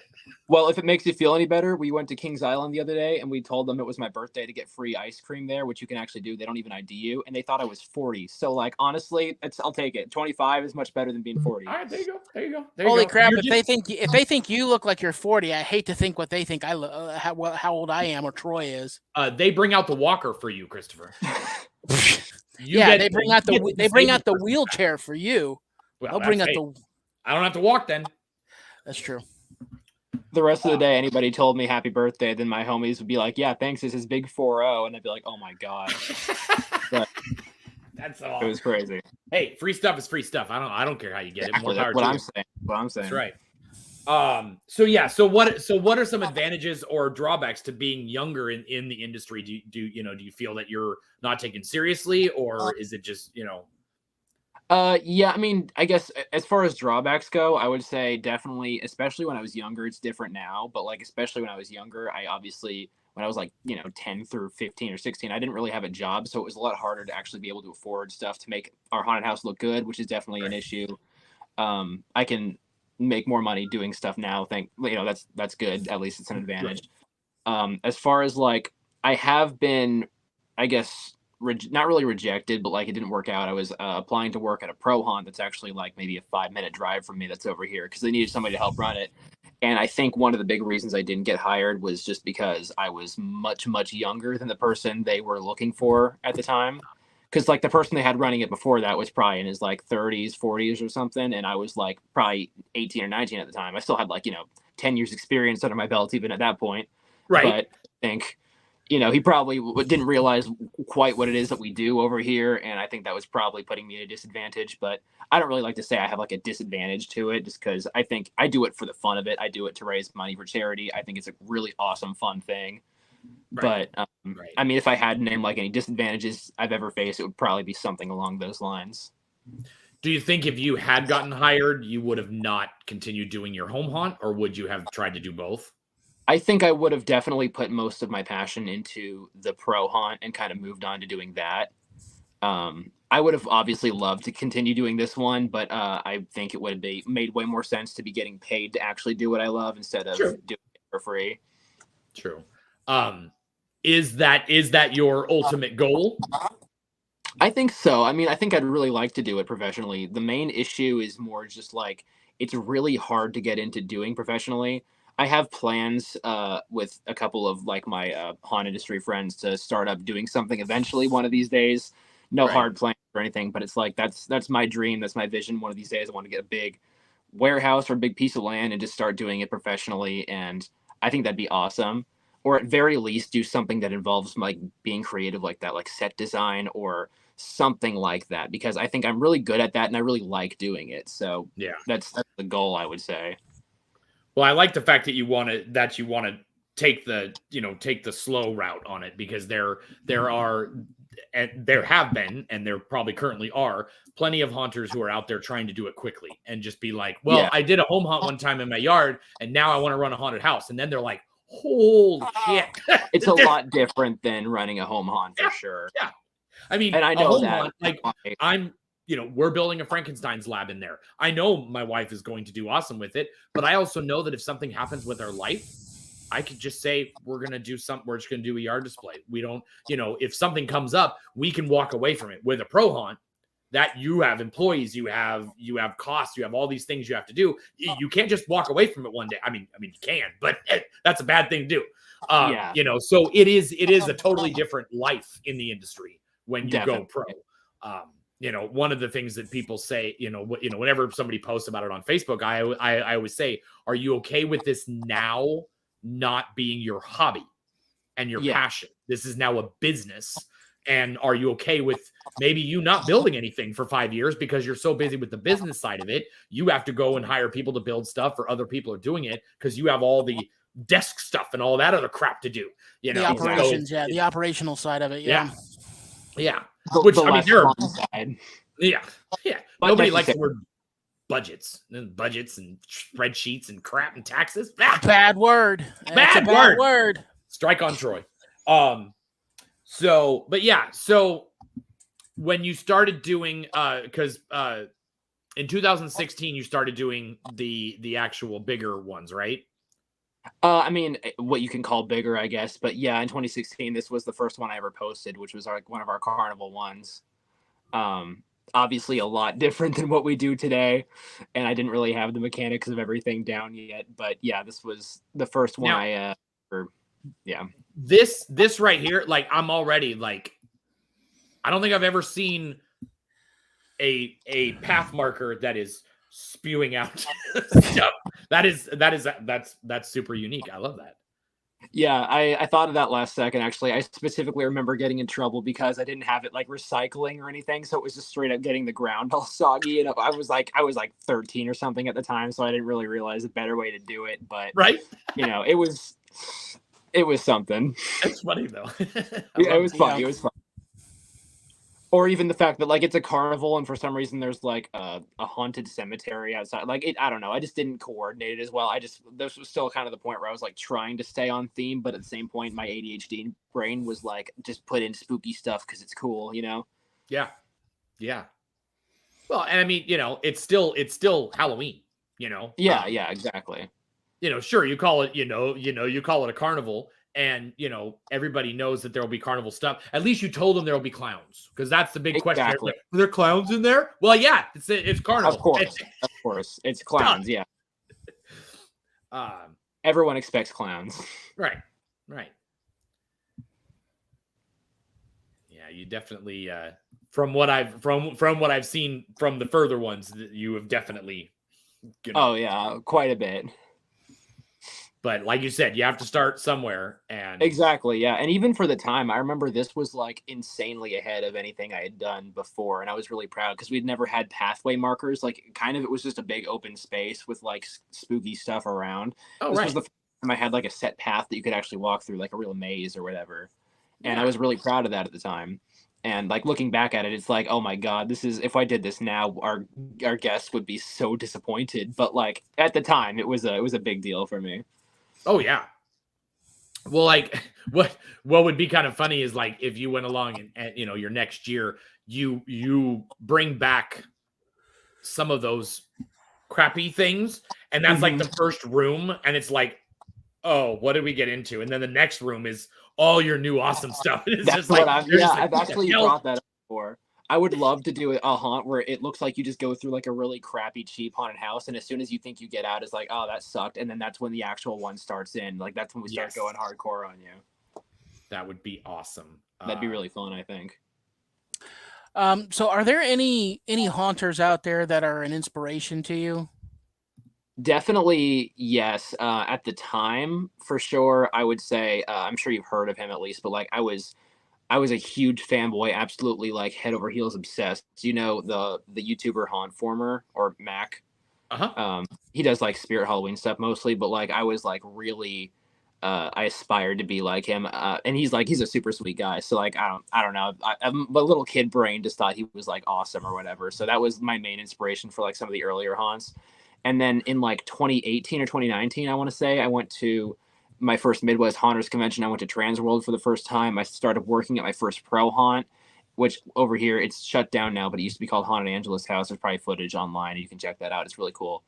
Well, if it makes you feel any better, we went to Kings Island the other day and we told them it was my birthday to get free ice cream there, which you can actually do. They don't even ID you. And they thought I was 40. So like, honestly, I'll take it. 25 is much better than being 40. All right, there you go. Holy crap. If they think you look like you're 40, I hate to think what they think how old I am or Troy is. They bring out the walker for you, Christopher. They bring out the wheelchair for you. Well, they'll bring out the. I don't have to walk then. That's true. The rest of the day, anybody told me happy birthday, then my homies would be like, "Yeah, thanks. This is big 4-0," and I'd be like, "Oh my god." But that's so awesome. It was crazy. Hey, free stuff is free stuff. I don't care how you get it. More power what to I'm you. saying. What I'm saying. That's right. So what are some advantages or drawbacks to being younger in the industry? Do you feel that you're not taken seriously, or is it just Yeah, I mean, I guess as far as drawbacks go, I would say definitely, especially when I was younger, it's different now, but like, especially when I was younger, I obviously, when I was like, 10 through 15 or 16, I didn't really have a job. So it was a lot harder to actually be able to afford stuff to make our haunted house look good, which is definitely an issue. I can make more money doing stuff now. That's good. At least it's an advantage. As far as like, I have been, I guess, not really rejected, but like it didn't work out. I was applying to work at a pro haunt that's actually like maybe a 5-minute drive from me that's over here because they needed somebody to help run it. And I think one of the big reasons I didn't get hired was just because I was much, much younger than the person they were looking for at the time. Because like the person they had running it before that was probably in his like 30s, 40s or something. And I was like probably 18 or 19 at the time. I still had like, 10 years experience under my belt even at that point. Right. But I think he probably didn't realize quite what it is that we do over here. And I think that was probably putting me at a disadvantage. But I don't really like to say I have like a disadvantage to it just because I think I do it for the fun of it. I do it to raise money for charity. I think it's a really awesome, fun thing. Right. But I mean, if I had to name like any disadvantages I've ever faced, it would probably be something along those lines. Do you think if you had gotten hired, you would have not continued doing your home haunt, or would you have tried to do both? I think I would have definitely put most of my passion into the pro haunt and kind of moved on to doing that. I would have obviously loved to continue doing this one, but I think it would have made way more sense to be getting paid to actually do what I love instead of doing it for free. True. Is that your ultimate goal? I think so. I mean, I think I'd really like to do it professionally. The main issue is more just like, it's really hard to get into doing professionally. I have plans with a couple of like my haunt industry friends to start up doing something eventually one of these days. No hard plans or anything, but it's like that's my dream. That's my vision. One of these days, I want to get a big warehouse or a big piece of land and just start doing it professionally. And I think that'd be awesome. Or at very least, do something that involves like being creative like that, like set design or something like that. Because I think I'm really good at that and I really like doing it. So yeah, that's the goal, I would say. Well, I like the fact that you want to take the slow route on it, because there have been, and there probably currently are, plenty of haunters who are out there trying to do it quickly and just be like, well, I did a home haunt one time in my yard and now I want to run a haunted house. And then they're like, holy shit. It's a lot different than running a home haunt for sure. Yeah. I mean, and I know that haunt, like we're building a Frankenstein's lab in there. I know my wife is going to do awesome with it, but I also know that if something happens with our life, I could just say, we're just going to do a yard display. We don't, if something comes up, we can walk away from it. With a pro haunt, that you have employees, you have costs, you have all these things you have to do. You can't just walk away from it one day. I mean, you can, but that's a bad thing to do. So it is a totally different life in the industry when you go pro. One of the things that people say, whenever somebody posts about it on Facebook, I always say, are you okay with this now not being your hobby and your passion? This is now a business. And are you okay with maybe you not building anything for 5 years because you're so busy with the business side of it? You have to go and hire people to build stuff, or other people are doing it because you have all the desk stuff and all that other crap to do. The operations, the operational side of it. Yeah. Which I mean, yeah. Nobody likes the word budgets and spreadsheets and crap and taxes. Bad word. Bad word. Strike on Troy. So when you started doing, because in 2016 you started doing the actual bigger ones, right? I mean, what you can call bigger, I guess. But yeah, in 2016, this was the first one I ever posted, which was like one of our carnival ones. Obviously a lot different than what we do today, and I didn't really have the mechanics of everything down yet. But yeah, this was the first one This right here, like I'm already like I don't think I've ever seen a path marker that is spewing out stuff. That's super unique. I love that. Yeah, I thought of that last second, actually. I specifically remember getting in trouble because I didn't have it like recycling or anything, so it was just straight up getting the ground all soggy. And I was like 13 or something at the time, so I didn't really realize a better way to do it. But right, it was something. It's funny though. Yeah, it was fun. It was fun. Or even the fact that like it's a carnival and for some reason there's like a haunted cemetery outside. Like I don't know. I just didn't coordinate it as well. This was still kind of the point where I was like trying to stay on theme, but at the same point my ADHD brain was like just put in spooky stuff because it's cool, Yeah. Well, and I mean, it's still Halloween, Yeah, exactly. Sure, you call it, you call it a carnival. And everybody knows that there will be carnival stuff. At least you told them there will be clowns, because that's the big question. Like, are there clowns in there? Well, yeah, it's carnival. Of course, it's clowns. Yeah. Everyone expects clowns. Right. Yeah, you definitely. From what I've seen from the further ones, you have definitely. Oh yeah, quite a bit. But like you said, you have to start somewhere. And exactly, yeah. And even for the time, I remember this was like insanely ahead of anything I had done before. And I was really proud because we'd never had pathway markers. Like kind of, it was just a big open space with like spooky stuff around. This was the first time I had like a set path that you could actually walk through, like a real maze or whatever. And I was really proud of that at the time. And like looking back at it, it's like, oh my God, if I did this now, our guests would be so disappointed. But like at the time, it was a big deal for me. Oh yeah. Well, like what would be kind of funny is like if you went along and your next year you bring back some of those crappy things, and that's like the first room, and it's like, oh, what did we get into? And then the next room is all your new awesome stuff. It's that's just like, I've actually brought that up before. I would love to do a haunt where it looks like you just go through like a really crappy, cheap haunted house. And as soon as you think you get out, it's like, oh, that sucked. And then that's when the actual one starts in. Like, that's when we start going hardcore on you. That would be awesome. That'd be really fun, I think. So are there any haunters out there that are an inspiration to you? Definitely, yes. At the time, for sure, I would say, I'm sure you've heard of him at least, but like I was a huge fanboy, absolutely like head over heels obsessed. You know, the YouTuber Hauntformer or Mac. He does like Spirit Halloween stuff mostly, but like I was like really I aspired to be like him. And he's a super sweet guy. So like I don't know. My little kid brain just thought he was like awesome or whatever. So that was my main inspiration for like some of the earlier haunts. And then in like 2018 or 2019, I want to say, I went to my first Midwest Haunters convention. I went to Transworld for the first time. I started working at my first pro haunt, which over here it's shut down now, but it used to be called Haunted Angeles House. There's probably footage online. You can check that out. It's really cool.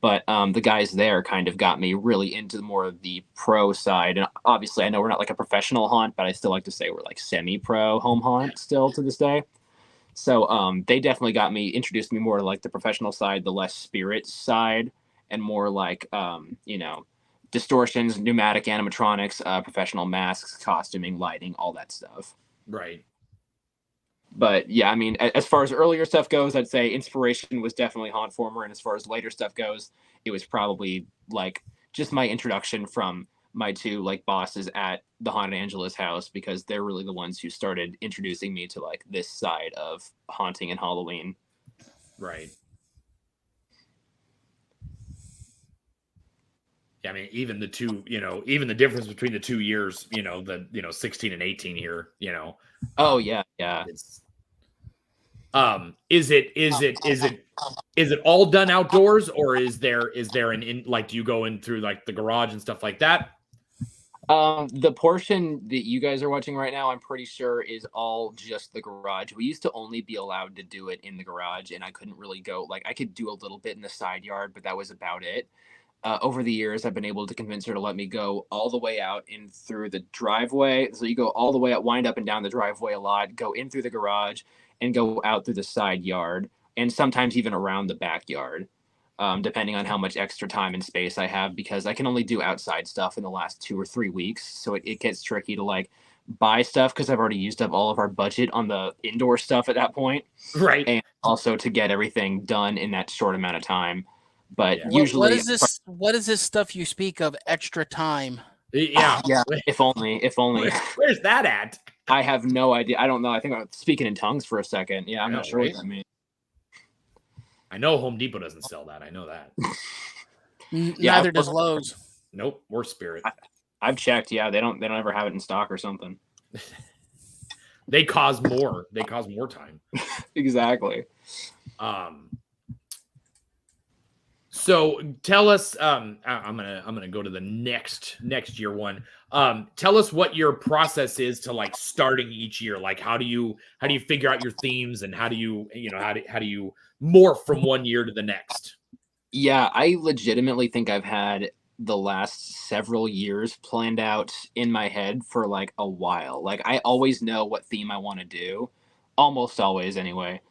But the guys there kind of got me really into more of the pro side. And obviously, I know we're not like a professional haunt, but I still like to say we're like semi-pro home haunt still to this day. So they definitely introduced me more to like the professional side, the less spirit side, and more like, distortions, pneumatic animatronics, professional masks, costuming, lighting, all that stuff. Right. But yeah, I mean, as far as earlier stuff goes, I'd say inspiration was definitely Hauntformer. And as far as later stuff goes, it was probably like just my introduction from my two like bosses at the Haunted Angeles House, because they're really the ones who started introducing me to like this side of haunting and Halloween. Right. Yeah, I mean, even the two, even the difference between the 2 years, 16 and 18 here, Oh yeah, yeah. Is it all done outdoors, or is there do you go in through like the garage and stuff like that? The portion that you guys are watching right now, I'm pretty sure is all just the garage. We used to only be allowed to do it in the garage, and I couldn't really go, like I could do a little bit in the side yard, but that was about it. Over the years, I've been able to convince her to let me go all the way out in through the driveway. So you go all the way out, wind up and down the driveway a lot, go in through the garage, and go out through the side yard, and sometimes even around the backyard, depending on how much extra time and space I have, because I can only do outside stuff in the last 2 or 3 weeks. So it gets tricky to like buy stuff because I've already used up all of our budget on the indoor stuff at that point. Right. And also to get everything done in that short amount of time. But usually, what is this stuff you speak of? Extra time? Yeah. Yeah. If only. Where's that at? I have no idea. I don't know. I think I'm speaking in tongues for a second. Yeah, I'm not sure what that means. I know Home Depot doesn't sell that. I know that. Neither does Lowe's. Nope. Or Spirit. I've checked. Yeah, they don't ever have it in stock or something. They cause more. They cause more time. Exactly. So tell us. I'm gonna go to the next year one. Tell us what your process is to like starting each year. Like how do you figure out your themes and how do you morph from one year to the next? Yeah, I legitimately think I've had the last several years planned out in my head for like a while. Like I always know what theme I want to do, almost always anyway.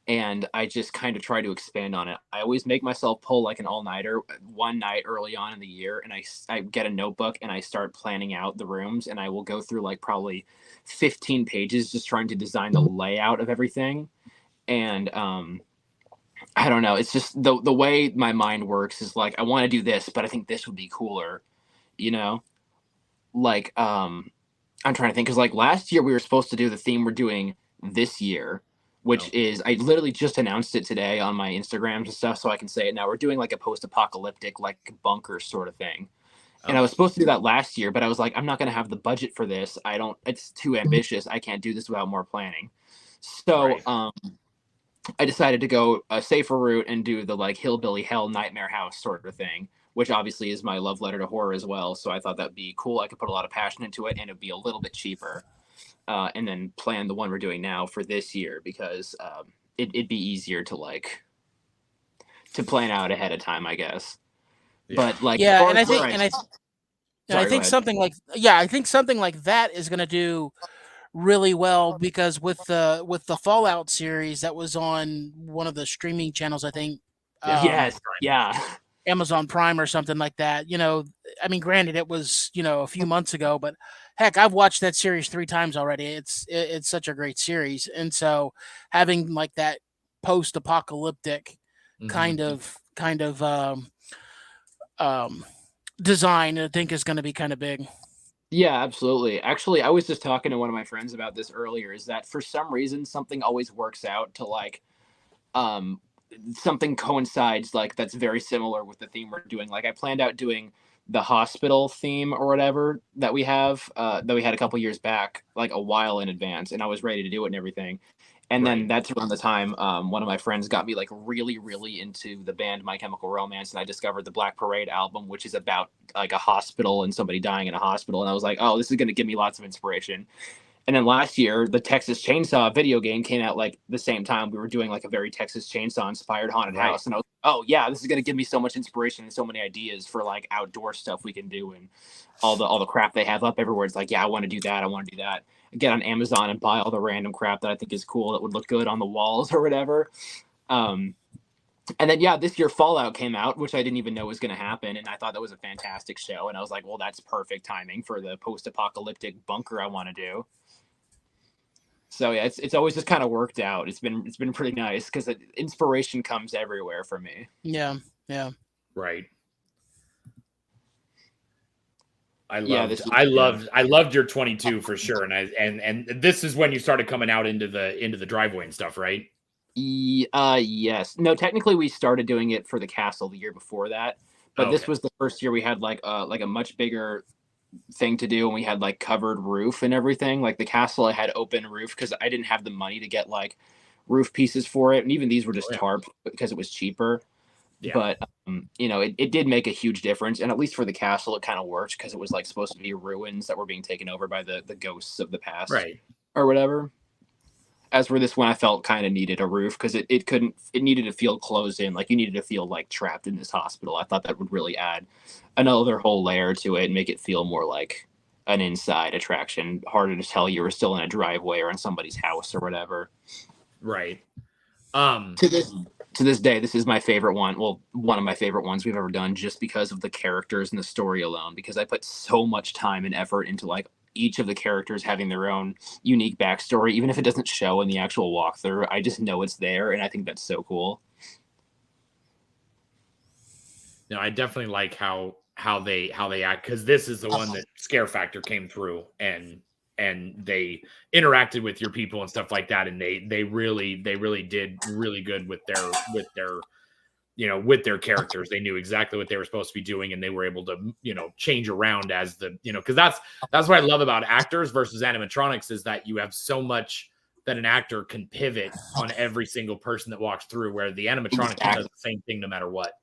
And I just kind of try to expand on it. I always make myself pull like an all-nighter one night early on in the year, and I get a notebook and I start planning out the rooms, and I will go through like probably 15 pages just trying to design the layout of everything. And I don't know. It's just the way my mind works is like, I want to do this, but I think this would be cooler, you know? Like, I'm trying to think, because like last year we were supposed to do the theme we're doing this year, which is, I literally just announced it today on my Instagrams and stuff, so I can say it now. We're doing like a post-apocalyptic, like bunker sort of thing. And I was supposed to do that last year, but I was like, I'm not going to have the budget for this. It's too ambitious. I can't do this without more planning. So, I decided to go a safer route and do the like hillbilly hell nightmare house sort of thing, which obviously is my love letter to horror as well. So I thought that'd be cool. I could put a lot of passion into it and it'd be a little bit cheaper. And then plan the one we're doing now for this year because it'd be easier to plan out ahead of time, I guess. Yeah. But like, I think something like that is going to do really well because with the Fallout series that was on one of the streaming channels, I think. Amazon Prime or something like that. You know, I mean, granted, it was a few months ago, but heck, I've watched that series 3 times already. It's such a great series, and so having like that post-apocalyptic kind of design, I think is going to be kind of big. Yeah, absolutely. Actually, I was just talking to one of my friends about this earlier. Is that for some reason something always works out to like, something coincides like that's very similar with the theme we're doing. Like I planned out doing the hospital theme or whatever that we have that we had a couple years back, like a while in advance, and I was ready to do it and everything. And then that's around the time one of my friends got me like really, really into the band My Chemical Romance, and I discovered the Black Parade album, which is about like a hospital and somebody dying in a hospital. And I was like, oh, this is going to give me lots of inspiration. And then last year, the Texas Chainsaw video game came out like the same time. We were doing like a very Texas Chainsaw inspired haunted house. And I was like, oh yeah, this is going to give me so much inspiration and so many ideas for like outdoor stuff we can do and all the crap they have up everywhere. It's like, yeah, I want to do that. I want to do that. Get on Amazon and buy all the random crap that I think is cool that would look good on the walls or whatever. And then, yeah, this year Fallout came out, which I didn't even know was going to happen. And I thought that was a fantastic show. And I was like, well, that's perfect timing for the post-apocalyptic bunker I want to do. So yeah, it's always just kind of worked out. It's been pretty nice because inspiration comes everywhere for me. Yeah. Right. I loved your 22 for sure, and this is when you started coming out into the driveway and stuff, right? Yes. No, technically we started doing it for the castle the year before that, but this was the first year we had like a much bigger thing to do, and we had like covered roof and everything. Like the castle, I had open roof because I didn't have the money to get like roof pieces for it, and even these were just tarp because it was cheaper. Yeah. But it did make a huge difference, and at least for the castle, it kind of worked because it was like supposed to be ruins that were being taken over by the ghosts of the past, right, or whatever. As for this one, I felt kind of needed a roof because it needed to feel closed in, like you needed to feel like trapped in this hospital. I thought that would really add another whole layer to it and make it feel more like an inside attraction, harder to tell you were still in a driveway or in somebody's house or whatever. Right. To this day, this is my favorite one. Well, one of my favorite ones we've ever done, just because of the characters and the story alone, because I put so much time and effort into like each of the characters having their own unique backstory, even if it doesn't show in the actual walkthrough. I just know it's there, and I think that's so cool. No, I definitely like how they act, because this is the one that scare factor came through, and they interacted with your people and stuff like that, and they really did really good with their with their characters. They knew exactly what they were supposed to be doing, and they were able to change around as the because that's what I love about actors versus animatronics, is that you have so much that an actor can pivot on every single person that walks through, where the animatronic does the same thing no matter what.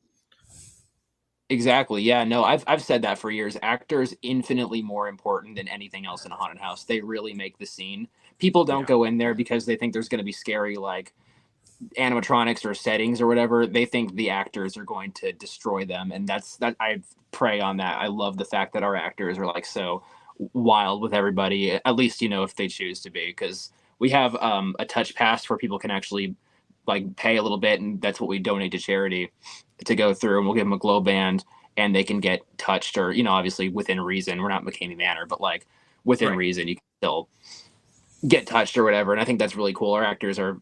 Exactly. Yeah, no, I've said that for years. Actors infinitely more important than anything else in a haunted house. They really make the scene. People don't go in there because they think there's going to be scary like animatronics or settings or whatever. They think the actors are going to destroy them, and that I prey on that. I love the fact that our actors are like so wild with everybody, at least if they choose to be, because we have a touch pass where people can actually like pay a little bit, and that's what we donate to charity to go through, and we'll give them a glow band, and they can get touched, or obviously within reason. We're not McCamey Manor, but like within reason, you can still get touched or whatever. And I think that's really cool. Our actors are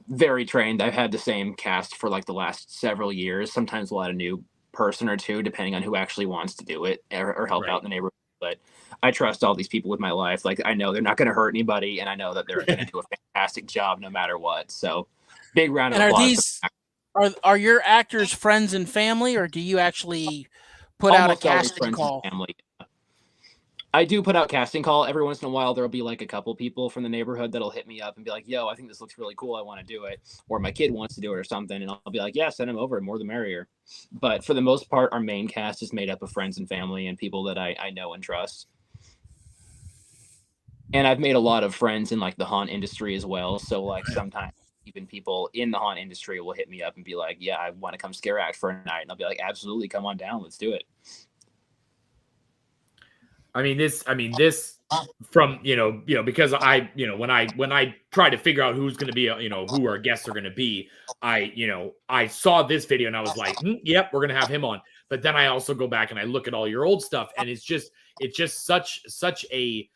very trained. I've had the same cast for like the last several years. Sometimes we'll add a new person or two depending on who actually wants to do it or help out in the neighborhood. But I trust all these people with my life. Like, I know they're not going to hurt anybody, and I know that they're going to do a fantastic job no matter what. So big round of applause. Are your actors friends and family, or do you actually put out a casting call? I do put out casting call. Every once in a while, there'll be like a couple people from the neighborhood that'll hit me up and be like, yo, I think this looks really cool. I want to do it. Or my kid wants to do it or something. And I'll be like, yeah, send him over. More the merrier. But for the most part, our main cast is made up of friends and family and people that I know and trust. And I've made a lot of friends in like the haunt industry as well. So like sometimes even people in the haunt industry will hit me up and be like, yeah, I want to come scare act for a night. And I'll be like, absolutely, come on down. Let's do it. I mean, this from, because when I try to figure out who's going to be, who our guests are going to be, I saw this video and I was like, yep, we're going to have him on. But then I also go back and I look at all your old stuff, and it's just such a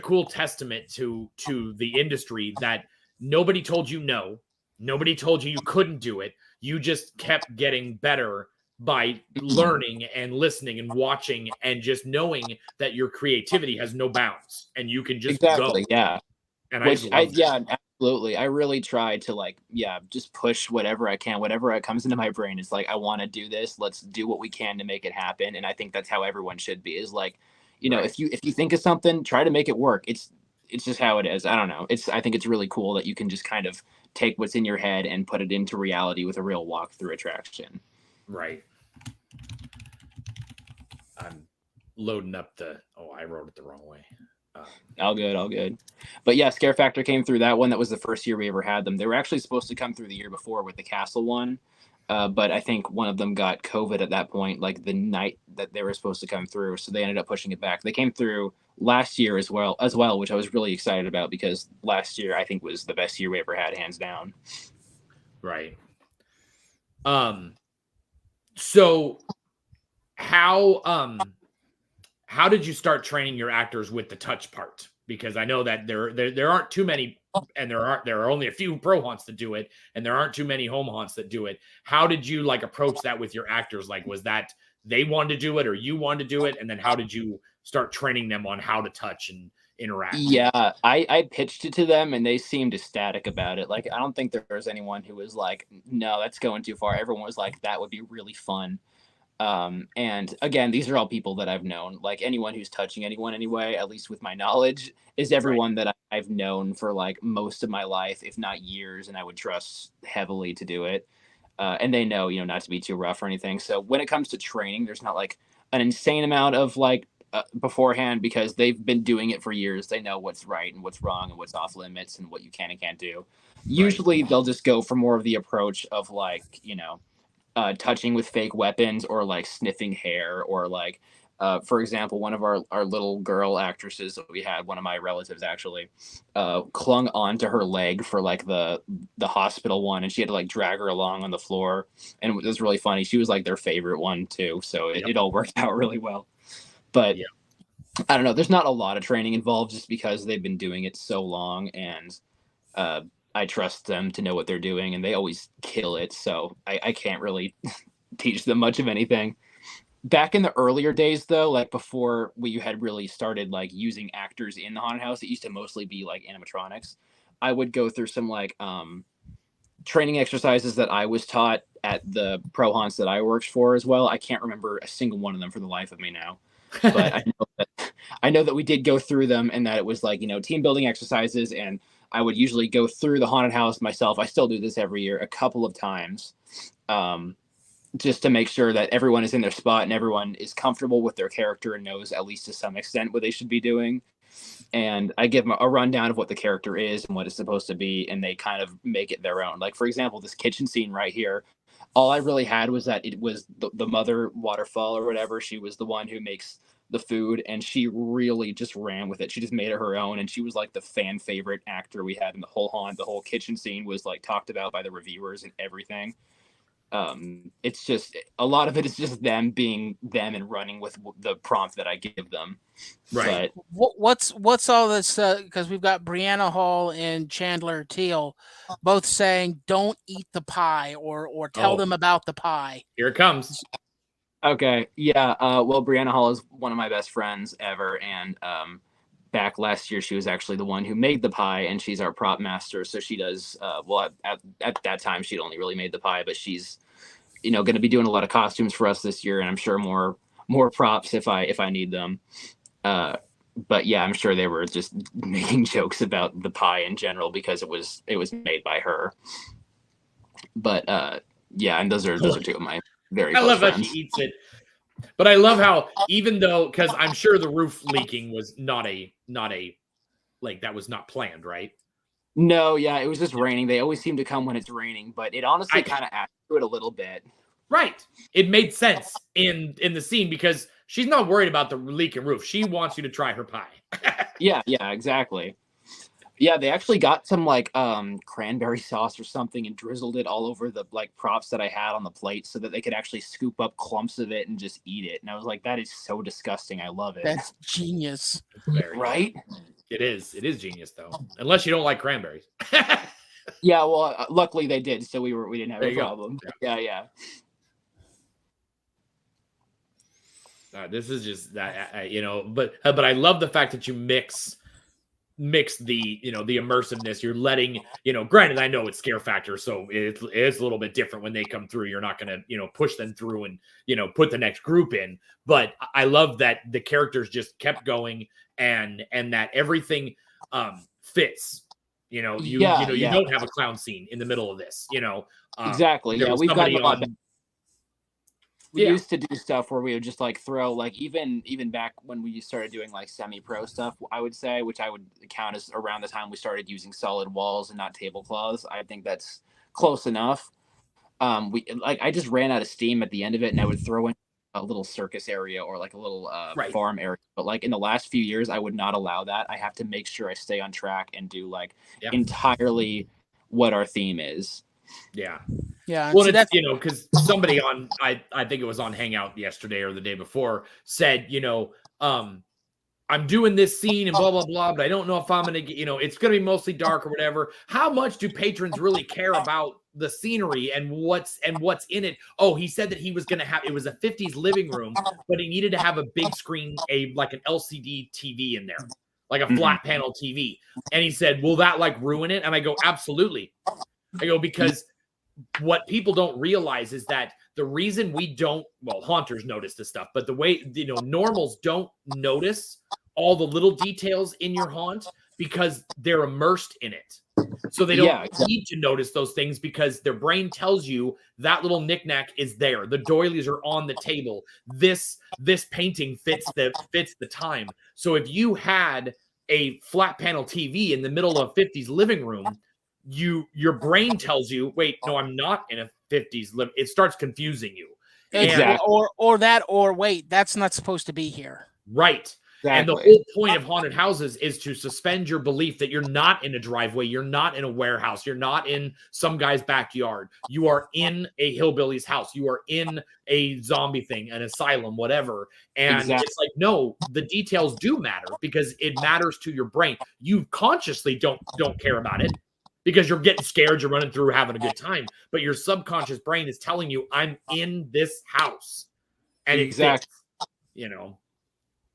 cool testament to the industry that nobody told you no. Nobody told you couldn't do it. You just kept getting better by learning and listening and watching and just knowing that your creativity has no bounds and you can just go. Yeah. And absolutely. I really try to just push whatever I can, whatever comes into my brain. It's like, I want to do this. Let's do what we can to make it happen. And I think that's how everyone should be, is like, if you think of something, try to make it work. It's just how it is. I don't know. I think it's really cool that you can just kind of take what's in your head and put it into reality with a real walkthrough attraction. Right. I'm loading up I wrote it the wrong way. All good. But yeah, Scare Factor came through that one. That was the first year we ever had them. They were actually supposed to come through the year before with the Castle one. But I think one of them got COVID at that point, like the night that they were supposed to come through. So they ended up pushing it back. They came through last year as well, which I was really excited about, because last year I think was the best year we ever had, hands down. Right. So how did you start training your actors with the touch part? Because I know that there aren't too many, and there are only a few pro haunts that do it, and there aren't too many home haunts that do it. How did you approach that with your actors? Like, was that they wanted to do it or you wanted to do it? And then how did you start training them on how to touch and interact? Yeah, I pitched it to them and they seemed ecstatic about it. Like, I don't think there was anyone who was like, no, that's going too far. Everyone was like, that would be really fun. And again, these are all people that I've known. Like, anyone who's touching anyone anyway, at least with my knowledge, is everyone that I've known for like most of my life, if not years, and I would trust heavily to do it. And they know, not to be too rough or anything. So when it comes to training, there's not like an insane amount of beforehand, because they've been doing it for years. They know what's right and what's wrong and what's off limits and what you can and can't do. Usually they'll just go for more of the approach of touching with fake weapons, or like sniffing hair, or like, for example, one of our little girl actresses that we had, one of my relatives actually, clung onto her leg for like the hospital one, and she had to like drag her along on the floor, and it was really funny. She was like their favorite one too, so it all worked out really well. But I don't know. There's not a lot of training involved just because they've been doing it so long, and I trust them to know what they're doing, and they always kill it. So I can't really teach them much of anything. Back in the earlier days, though, like before we had really started like using actors in the haunted house, it used to mostly be like animatronics. I would go through some like training exercises that I was taught at the pro haunts that I worked for as well. I can't remember a single one of them for the life of me now. But I know that we did go through them, and that it was like, team building exercises, and I would usually go through the haunted house myself. I still do this every year a couple of times, just to make sure that everyone is in their spot and everyone is comfortable with their character and knows at least to some extent what they should be doing. And I give them a rundown of what the character is and what it's supposed to be, and they kind of make it their own. Like, for example, this kitchen scene right here, all I really had was that it was the mother waterfall or whatever. She was the one who makes the food, and she really just ran with it. She just made it her own, and she was like the fan favorite actor we had in the whole haunt. The whole kitchen scene was like talked about by the reviewers and everything. It's just a lot of it is just them being them and running with the prompt that I give them. Right. But what's all this? Because we've got Brianna Hall and Chandler Teal both saying, "Don't eat the pie," or tell them about the pie. Here it comes. Okay. Yeah. Well, Brianna Hall is one of my best friends ever, and back last year she was actually the one who made the pie, and she's our prop master. So she does well at that time she'd only really made the pie, but she's going to be doing a lot of costumes for us this year, and I'm sure more props if I need them. But yeah, I'm sure they were just making jokes about the pie in general because it was made by her. But yeah, and those are two of my very close friends. How she eats it. But I love how, even though, because I'm sure the roof leaking was not a like, that was not planned, right? No, yeah, it was just raining. They always seem to come when it's raining, but it honestly kind of added to it a little bit. Right. It made sense in the scene because she's not worried about the leaking roof. She wants you to try her pie. Yeah, exactly. Yeah, they actually got some like cranberry sauce or something and drizzled it all over the like props that I had on the plate so that they could actually scoop up clumps of it and just eat it. And I was like, that is so disgusting. I love it. That's genius. Right? It is genius though. Unless you don't like cranberries. Yeah, well, luckily they did, so we didn't have a problem. Yeah. This is just that but I love the fact that you mix the the immersiveness. You're letting granted, I know it's scare factor, so it's a little bit different when they come through. You're not going to push them through and put the next group in, but I love that the characters just kept going and that everything fits. You don't have a clown scene in the middle of this. Exactly. Yeah, we've got a lot. We used to do stuff where we would just like throw like even back when we started doing like semi-pro stuff, I would say, which I would count as around the time we started using solid walls and not tablecloths. I think that's close enough. I just ran out of steam at the end of it, and I would throw in a little circus area or like a little farm area. But like in the last few years, I would not allow that. I have to make sure I stay on track and do like entirely what our theme is. Yeah. Well, it's because somebody on I think it was on Hangout yesterday or the day before said, I'm doing this scene and blah blah blah, but I don't know if I'm gonna get, it's gonna be mostly dark or whatever. How much do patrons really care about the scenery and what's in it? Oh, he said that he was gonna have, it was a 50s living room, but he needed to have a big screen, like an LCD TV in there, like a flat panel TV. And he said, will that like ruin it? And I go, absolutely. I go, because what people don't realize is that the reason we don't, haunters notice this stuff, but the way, normals don't notice all the little details in your haunt because they're immersed in it. So they don't need to notice those things because their brain tells you that little knickknack is there. The doilies are on the table. This painting fits the time. So if you had a flat panel TV in the middle of a 50s living room, your brain tells you, wait, no, I'm not in a 50s it starts confusing you. Exactly. Or wait, that's not supposed to be here. Right. And the whole point of haunted houses is to suspend your belief that you're not in a driveway, you're not in a warehouse, you're not in some guy's backyard. You are in a hillbilly's house. You are in a zombie thing, an asylum, whatever. And it's like, no, the details do matter because it matters to your brain. You consciously don't care about it because you're getting scared, you're running through having a good time, but your subconscious brain is telling you, I'm in this house. And it fits, you know.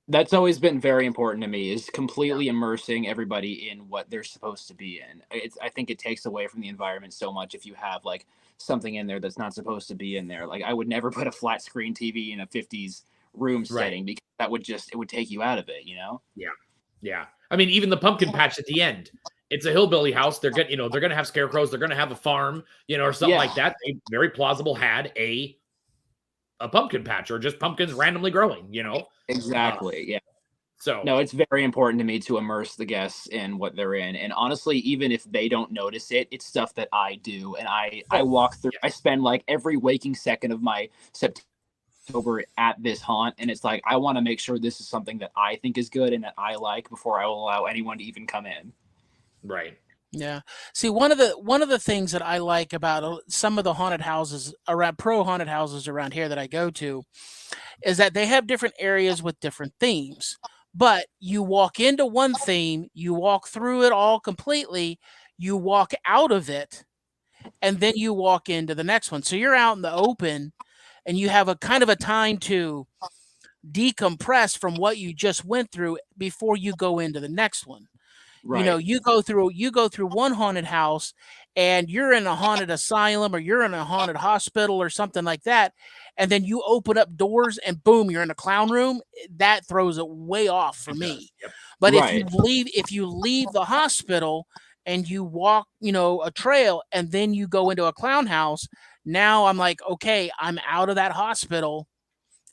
That's always been very important to me, is completely immersing everybody in what they're supposed to be in. I think it takes away from the environment so much if you have like something in there that's not supposed to be in there. Like I would never put a flat screen TV in a 50s room setting because that would it would take you out of it, you know? Yeah. I mean, even the pumpkin patch at the end, it's a hillbilly house. They're going to have scarecrows. They're going to have a farm, or something like that. They very plausible had a pumpkin patch or just pumpkins randomly growing, Exactly. So no, it's very important to me to immerse the guests in what they're in. And honestly, even if they don't notice it, it's stuff that I do. And I walk through, I spend like every waking second of my September at this haunt. And it's like, I want to make sure this is something that I think is good and that I like before I will allow anyone to even come in. Right. Yeah. See, one of the things that I like about some of the haunted houses around haunted houses around here that I go to is that they have different areas with different themes. But you walk into one theme, you walk through it all completely, you walk out of it, and then you walk into the next one. So you're out in the open and you have a kind of a time to decompress from what you just went through before you go into the next one. Right. You go through one haunted house and you're in a haunted asylum or you're in a haunted hospital or something like that. And then you open up doors and boom, you're in a clown room. That throws it way off for me. Yep. But if you leave the hospital and you walk, a trail and then you go into a clown house, now I'm like, okay, I'm out of that hospital.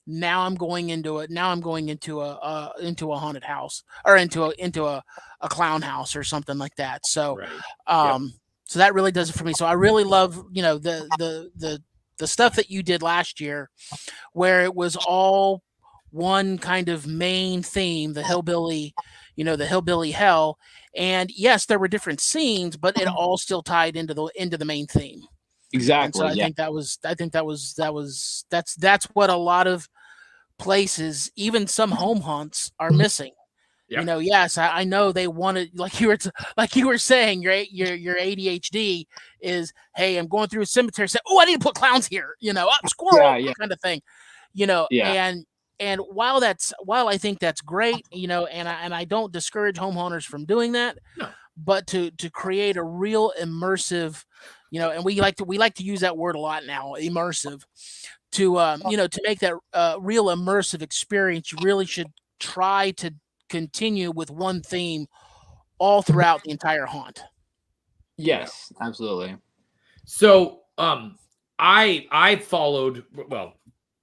Now I'm going into it. Now I'm going into a haunted house or into a clown house or something like that. So, so that really does it for me. So I really love, the stuff that you did last year, where it was all one kind of main theme, the hillbilly hell. And yes, there were different scenes, but it all still tied into the main theme. Exactly. And so I think that's what a lot of places, even some home haunts, are missing. Yep. Yes, I know they wanted, like you were saying, your ADHD is, hey, I'm going through a cemetery, say, oh, I need to put clowns here, squirrel, kind of thing, and while I think that's great, and I don't discourage home haunters from doing that, but to create a real immersive, and we like to use that word a lot now, immersive, to make that real immersive experience, you really should try to continue with one theme all throughout the entire haunt. Yes, absolutely. So I followed, well,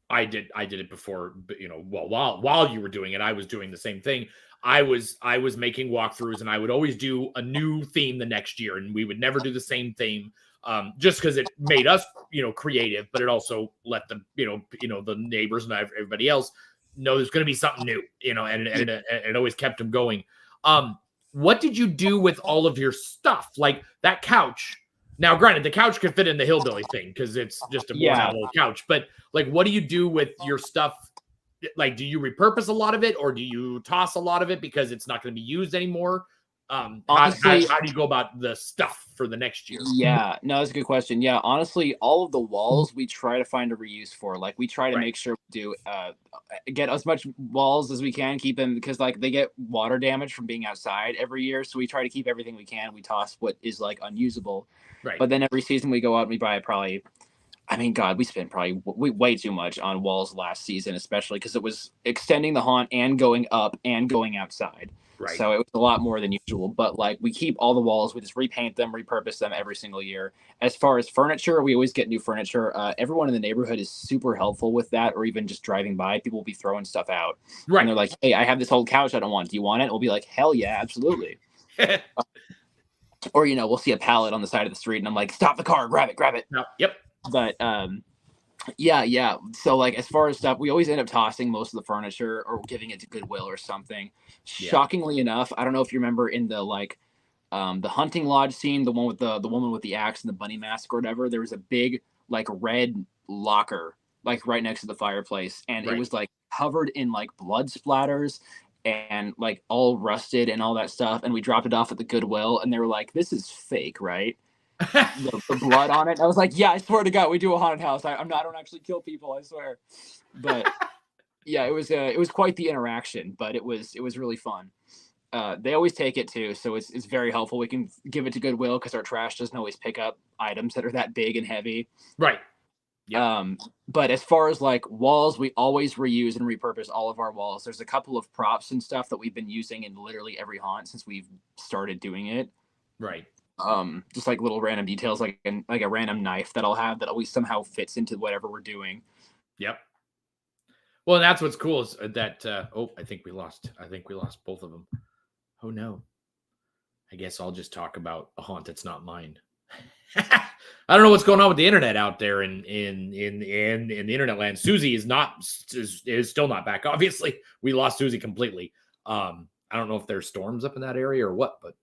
I did it before, but while you were doing it, I was doing the same thing. I was making walkthroughs and I would always do a new theme the next year, and we would never do the same theme. Just because it made us, creative, but it also let them, the neighbors and everybody else know there's going to be something new, and it always kept them going. What did you do with all of your stuff? Like that couch. Now, granted, the couch could fit in the hillbilly thing because it's just a worn out old couch. But like, what do you do with your stuff? Like, do you repurpose a lot of it, or do you toss a lot of it because it's not going to be used anymore? Honestly, how do you go about the stuff for the next year? Yeah, no, that's a good question. Yeah, honestly, all of the walls we try to find a reuse for. Like, we try to make sure we do get as much walls as we can, keep them, because like they get water damage from being outside every year. So we try to keep everything we can. We toss what is like unusable. Right. But then every season we go out and we buy we spent probably way too much on walls last season, especially because it was extending the haunt and going up and going outside. Right. So it was a lot more than usual, but like we keep all the walls, we just repaint them, repurpose them every single year. As far as furniture, we always get new furniture. Everyone in the neighborhood is super helpful with that, or even just driving by, people will be throwing stuff out. Right. And they're like, hey, I have this old couch I don't want. Do you want it? We'll be like, hell yeah, absolutely. Or, we'll see a pallet on the side of the street and I'm like, stop the car, grab it. No. Yep. But Yeah. So like as far as stuff, we always end up tossing most of the furniture or giving it to Goodwill or something. Yeah. Shockingly enough, I don't know if you remember in the like the hunting lodge scene, the one with the woman with the axe and the bunny mask or whatever, there was a big like red locker like right next to the fireplace, and it was like covered in like blood splatters and like all rusted and all that stuff. And we dropped it off at the Goodwill, and they were like, "This is fake, right?" the blood on it. I was like, yeah, I swear to God, we do a haunted house. I don't actually kill people, I swear. But yeah, it was quite the interaction, but it was really fun. They always take it too, so it's very helpful. We can give it to Goodwill because our trash doesn't always pick up items that are that big and heavy. Right. Yeah. But as far as like walls, we always reuse and repurpose all of our walls. There's a couple of props and stuff that we've been using in literally every haunt since we've started doing it. Right. Just like little random details, like a random knife that I'll have that always somehow fits into whatever we're doing. Yep. Well, and that's what's cool is that. I think we lost both of them. Oh no. I guess I'll just talk about a haunt that's not mine. I don't know what's going on with the internet out there in the internet land. Susie is still not back. Obviously, we lost Susie completely. I don't know if there's storms up in that area or what, but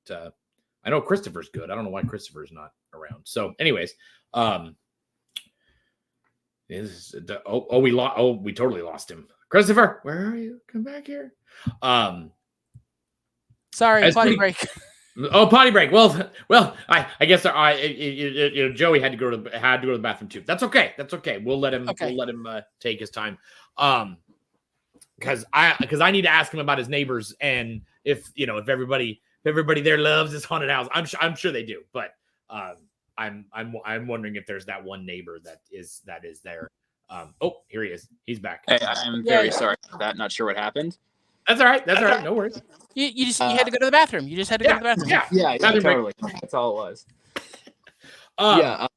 I know Christopher's good. I don't know why Christopher's not around. So, anyways, we totally lost him. Christopher, where are you? Come back here. Sorry, potty break. Oh, potty break. Well, I guess Joey had to go to the bathroom too. That's okay. We'll let him. Okay. We'll let him take his time. Because I need to ask him about his neighbors and if everybody there loves this haunted house. I'm sure they do, but I'm wondering if there's that one neighbor that is there. Here he is. He's back. Hey, I'm very sorry for that. Not sure what happened. That's all right. No worries. You had to go to the bathroom. You just had to go to the bathroom. Yeah, totally. That's all it was.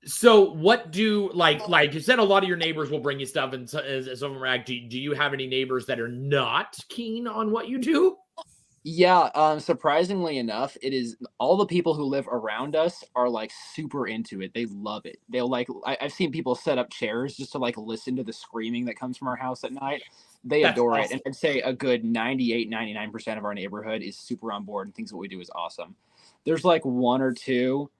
So what do like you said, a lot of your neighbors will bring you stuff, and some of them are do you have any neighbors that are not keen on what you do? Yeah, surprisingly enough, it is all the people who live around us are like super into it. They love it. They'll I've seen people set up chairs just to like listen to the screaming that comes from our house at night. They adore it. And I'd say a good 99% of our neighborhood is super on board and thinks what we do is awesome. There's like one or two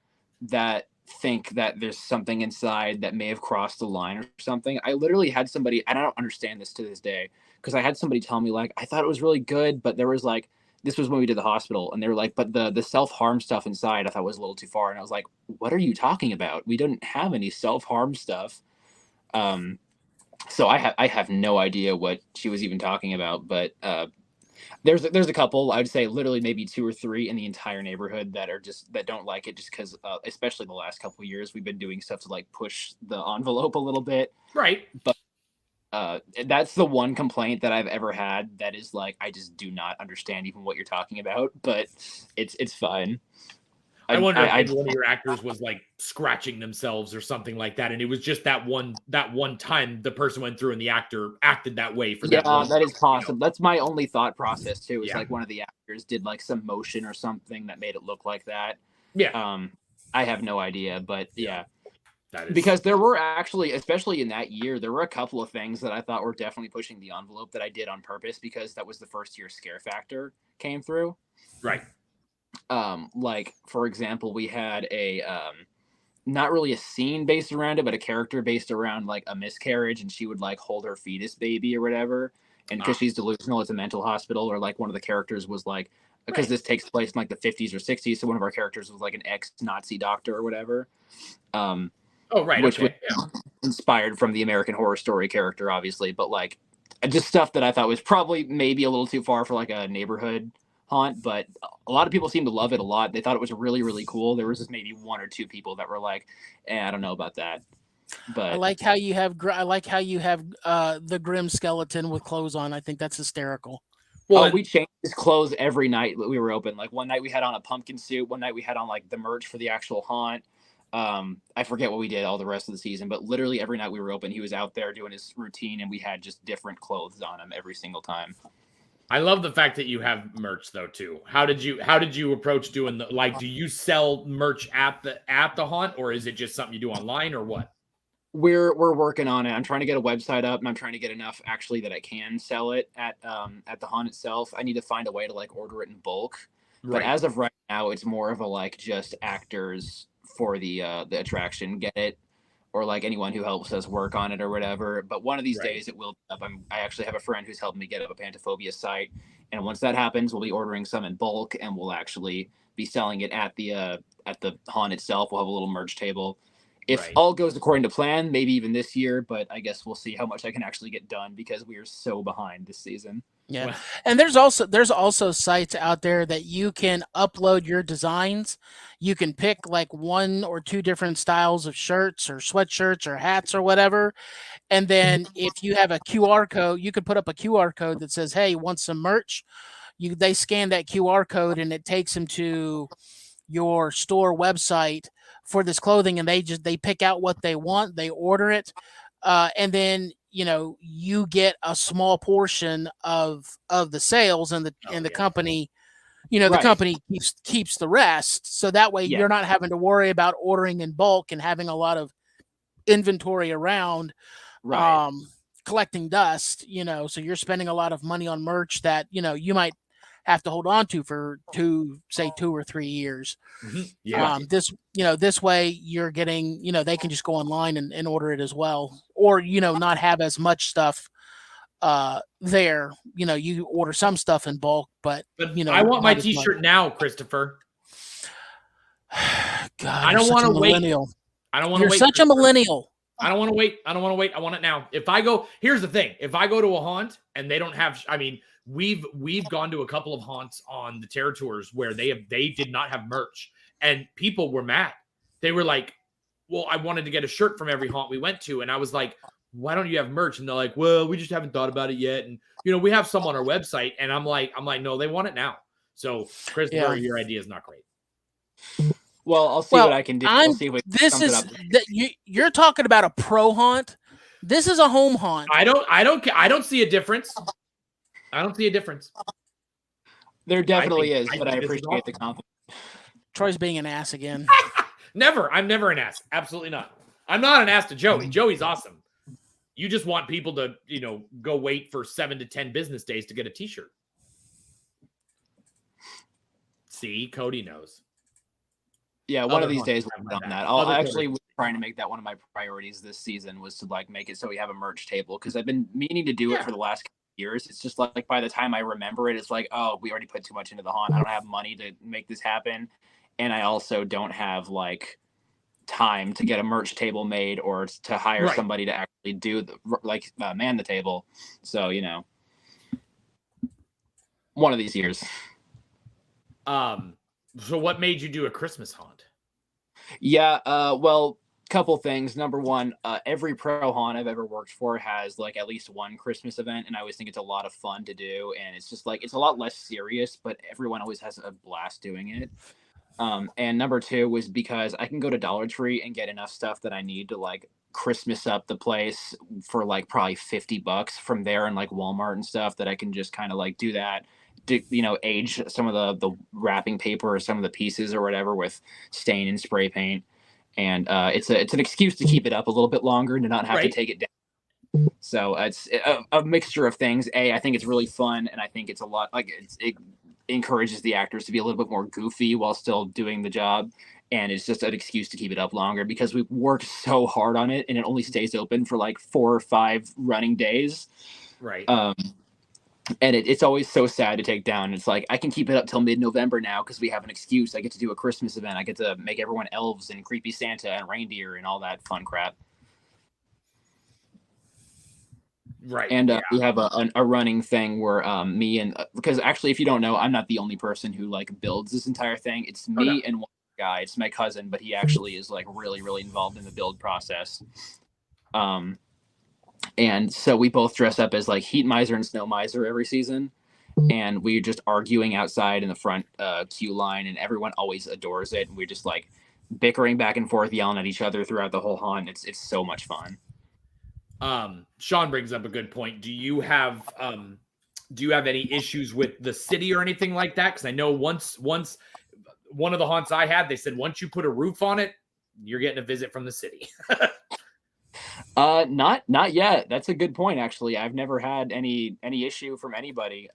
that think that there's something inside that may have crossed the line or something. I literally had somebody, and I don't understand this to this day, because I had somebody tell me like, I thought it was really good, but there was like, this was when we did the hospital, and they were like, but the self-harm stuff inside I thought was a little too far. And I was like, what are you talking about? We didn't have any self-harm stuff. So I have no idea what she was even talking about, but there's a couple, I'd say literally maybe 2 or 3 in the entire neighborhood that don't like it just because especially the last couple of years we've been doing stuff to like push the envelope a little bit. Right. But that's the one complaint that I've ever had that is like, I just do not understand even what you're talking about, but it's fine. I wonder if one of your actors was like scratching themselves or something like that, and it was just that one time the person went through and the actor acted that way for that. Yeah, that is possible. That's my only thought process too. Is like one of the actors did like some motion or something that made it look like that. Yeah. I have no idea, but yeah. Because there were actually, especially in that year, there were a couple of things that I thought were definitely pushing the envelope that I did on purpose because that was the first year Scare Factor came through. Right. Like for example, we had a not really a scene based around it, but a character based around like a miscarriage, and she would like hold her fetus baby or whatever, and because she's delusional, it's a mental hospital. Or like one of the characters was like, because this takes place in like the 50s or 60s, so one of our characters was like an ex-Nazi doctor or whatever. Which was inspired from the American Horror Story character, obviously, but like just stuff that I thought was probably maybe a little too far for like a neighborhood haunt, but a lot of people seem to love it a lot. They thought it was really, really cool. There was just maybe 1 or 2 people that were like, I don't know about that. But I like how you have the grim skeleton with clothes on. I think that's hysterical. Well, we changed his clothes every night that we were open. Like one night we had on a pumpkin suit. One night we had on like the merch for the actual haunt. I forget what we did all the rest of the season, but literally every night we were open, he was out there doing his routine, and we had just different clothes on him every single time. I love the fact that you have merch though too. How did you approach doing do you sell merch at the haunt, or is it just something you do online or what? We're working on it. I'm trying to get a website up, and I'm trying to get enough actually that I can sell it at the haunt itself. I need to find a way to like order it in bulk. But as of right now, it's more of a like just actors for the attraction get it, or like anyone who helps us work on it or whatever. But one of these days it will be up. I actually have a friend who's helping me get up a Pantophobia site, and once that happens, we'll be ordering some in bulk, and we'll actually be selling it at the haunt itself. We'll have a little merch table. If all goes according to plan, maybe even this year, but I guess we'll see how much I can actually get done because we are so behind this season. Yeah. And there's also sites out there that you can upload your designs. You can pick like 1 or 2 different styles of shirts or sweatshirts or hats or whatever. And then if you have a QR code, you could put up a QR code that says, "Hey, want some merch?" They scan that QR code and it takes them to your store website for this clothing, and they pick out what they want, they order it, and then you get a small portion of the sales, and the company, the company keeps the rest. So that way you're not having to worry about ordering in bulk and having a lot of inventory around, collecting dust. So you're spending a lot of money on merch that you might have to hold on to for 2 or 3 years. This way you're getting, they can just go online and order it as well, or not have as much stuff there. You order some stuff in bulk, but I want my t-shirt now, Christopher. God, I don't want to wait. I don't want to wait. You're such a millennial. I don't want to wait. I want it now. Here's the thing. If I go to a haunt and they don't have, we've gone to a couple of haunts on the Terror Tours where they did not have merch, and people were mad. They were like, "Well, I wanted to get a shirt from every haunt we went to," and I was like, "Why don't you have merch?" And they're like, "Well, we just haven't thought about it yet, and we have some on our website." And I'm like, "No, they want it now." So, Christopher, your idea is not great. Well, I'll see what I can do. We'll see what you're talking about a pro haunt. This is a home haunt. I don't see a difference. I don't see a difference. There definitely is, but I appreciate the compliment. Troy's being an ass again. Never. I'm never an ass. Absolutely not. I'm not an ass to Joey. Joey's awesome. You just want people to, go wait for 7 to 10 business days to get a t-shirt. See, Cody knows. Yeah, one of these days we'll be on that. I'll actually trying to make that one of my priorities this season was to make it so we have a merch table, because I've been meaning to do it for the last years. It's just like by the time I remember it, it's like, oh, we already put too much into the haunt. I don't have money to make this happen, and I also don't have time to get a merch table made or to hire somebody to actually do man the table. So one of these years. So what made you do a Christmas haunt? Yeah, well, couple things. Number one, every pro haunt I've ever worked for has at least one Christmas event, and I always think it's a lot of fun to do, and it's just it's a lot less serious, but everyone always has a blast doing it. And number two was because I can go to Dollar Tree and get enough stuff that I need to Christmas up the place for probably $50 from there, and Walmart and stuff, that I can just kind of do that. Age some of the wrapping paper or some of the pieces or whatever with stain and spray paint, and it's an excuse to keep it up a little bit longer and to not have to take it down. So it's a mixture of things. I think it's really fun, and I think it's a lot it encourages the actors to be a little bit more goofy while still doing the job, and it's just an excuse to keep it up longer because we worked so hard on it, and it only stays open for 4 or 5 running days. And it's always so sad to take down. It's I can keep it up till mid-November now because we have an excuse. I get to do a Christmas event. I get to make everyone elves and creepy Santa and reindeer and all that fun crap. And we have a running thing where me and because actually, if you don't know, I'm not the only person who builds this entire thing. It's me and one guy. It's my cousin, but he actually is really, really involved in the build process. And so we both dress up as Heat Miser and Snow Miser every season. And we're just arguing outside in the front queue line, and everyone always adores it. And we're just bickering back and forth, yelling at each other throughout the whole haunt. It's so much fun. Sean brings up a good point. Do you have any issues with the city or anything like that? Because I know once one of the haunts I had, they said once you put a roof on it, you're getting a visit from the city. Not yet. That's a good point, actually. I've never had any issue from anybody.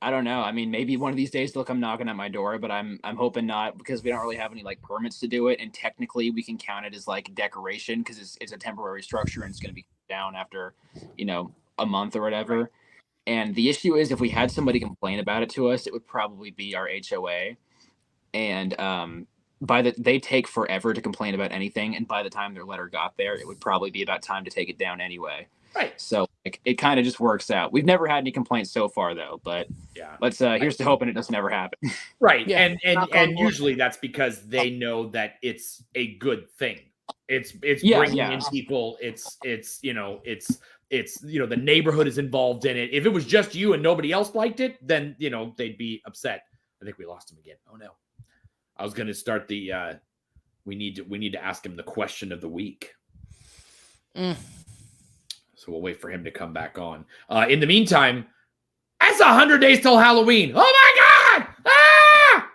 I don't know. I mean, maybe one of these days they'll come knocking at my door, but I'm hoping not, because we don't really have any like permits to do it, and technically we can count it as like decoration because it's a temporary structure and it's going to be down after, a month or whatever. Right. And the issue is, if we had somebody complain about it to us, it would probably be our HOA, and they take forever to complain about anything, and by the time their letter got there, it would probably be about time to take it down anyway. Right. So it kind of just works out. We've never had any complaints so far, though. But yeah, here's to hoping it doesn't ever happen. Right. Yeah. And usually that's because they know that it's a good thing. It's bringing in people. It's the neighborhood is involved in it. If it was just you and nobody else liked it, then they'd be upset. I think we lost him again. Oh no. I was going to start the we need to ask him the question of the week. So we'll wait for him to come back on. In the meantime, that's 100 days till Halloween. Oh my God! Ah!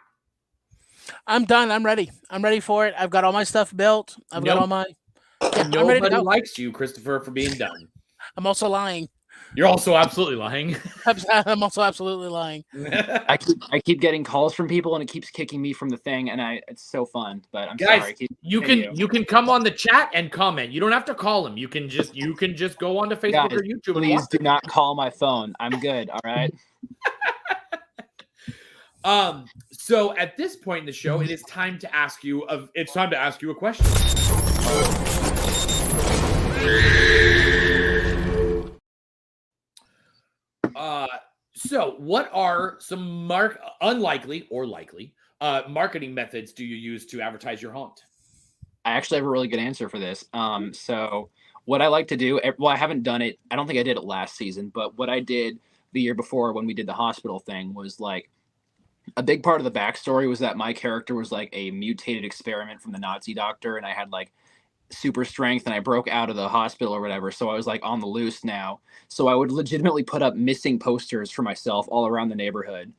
I'm done. I'm ready. I'm ready for it. I've got all my stuff built. I've got all my. Yeah, nobody likes you, Christopher, for being done. I'm also lying. You're also absolutely lying. I'm also absolutely lying. I keep getting calls from people, and it keeps kicking me from the thing, and it's so fun. But I'm Guys, sorry. You can come on the chat and comment. You don't have to call him. You can just go onto Facebook or YouTube. Please do not call my phone. I'm good. All right. So at this point in the show, it is time to ask you a question. So what are some unlikely or likely marketing methods do you use to advertise your haunt? I actually have a really good answer for this. So what I like to do, I haven't done it. I don't think I did it last season, but what I did the year before when we did the hospital thing was like a big part of the backstory was that my character was like a mutated experiment from the Nazi doctor, and I had like super strength and I broke out of the hospital or whatever, so I was like on the loose now. So I would legitimately put up missing posters for myself all around the neighborhood,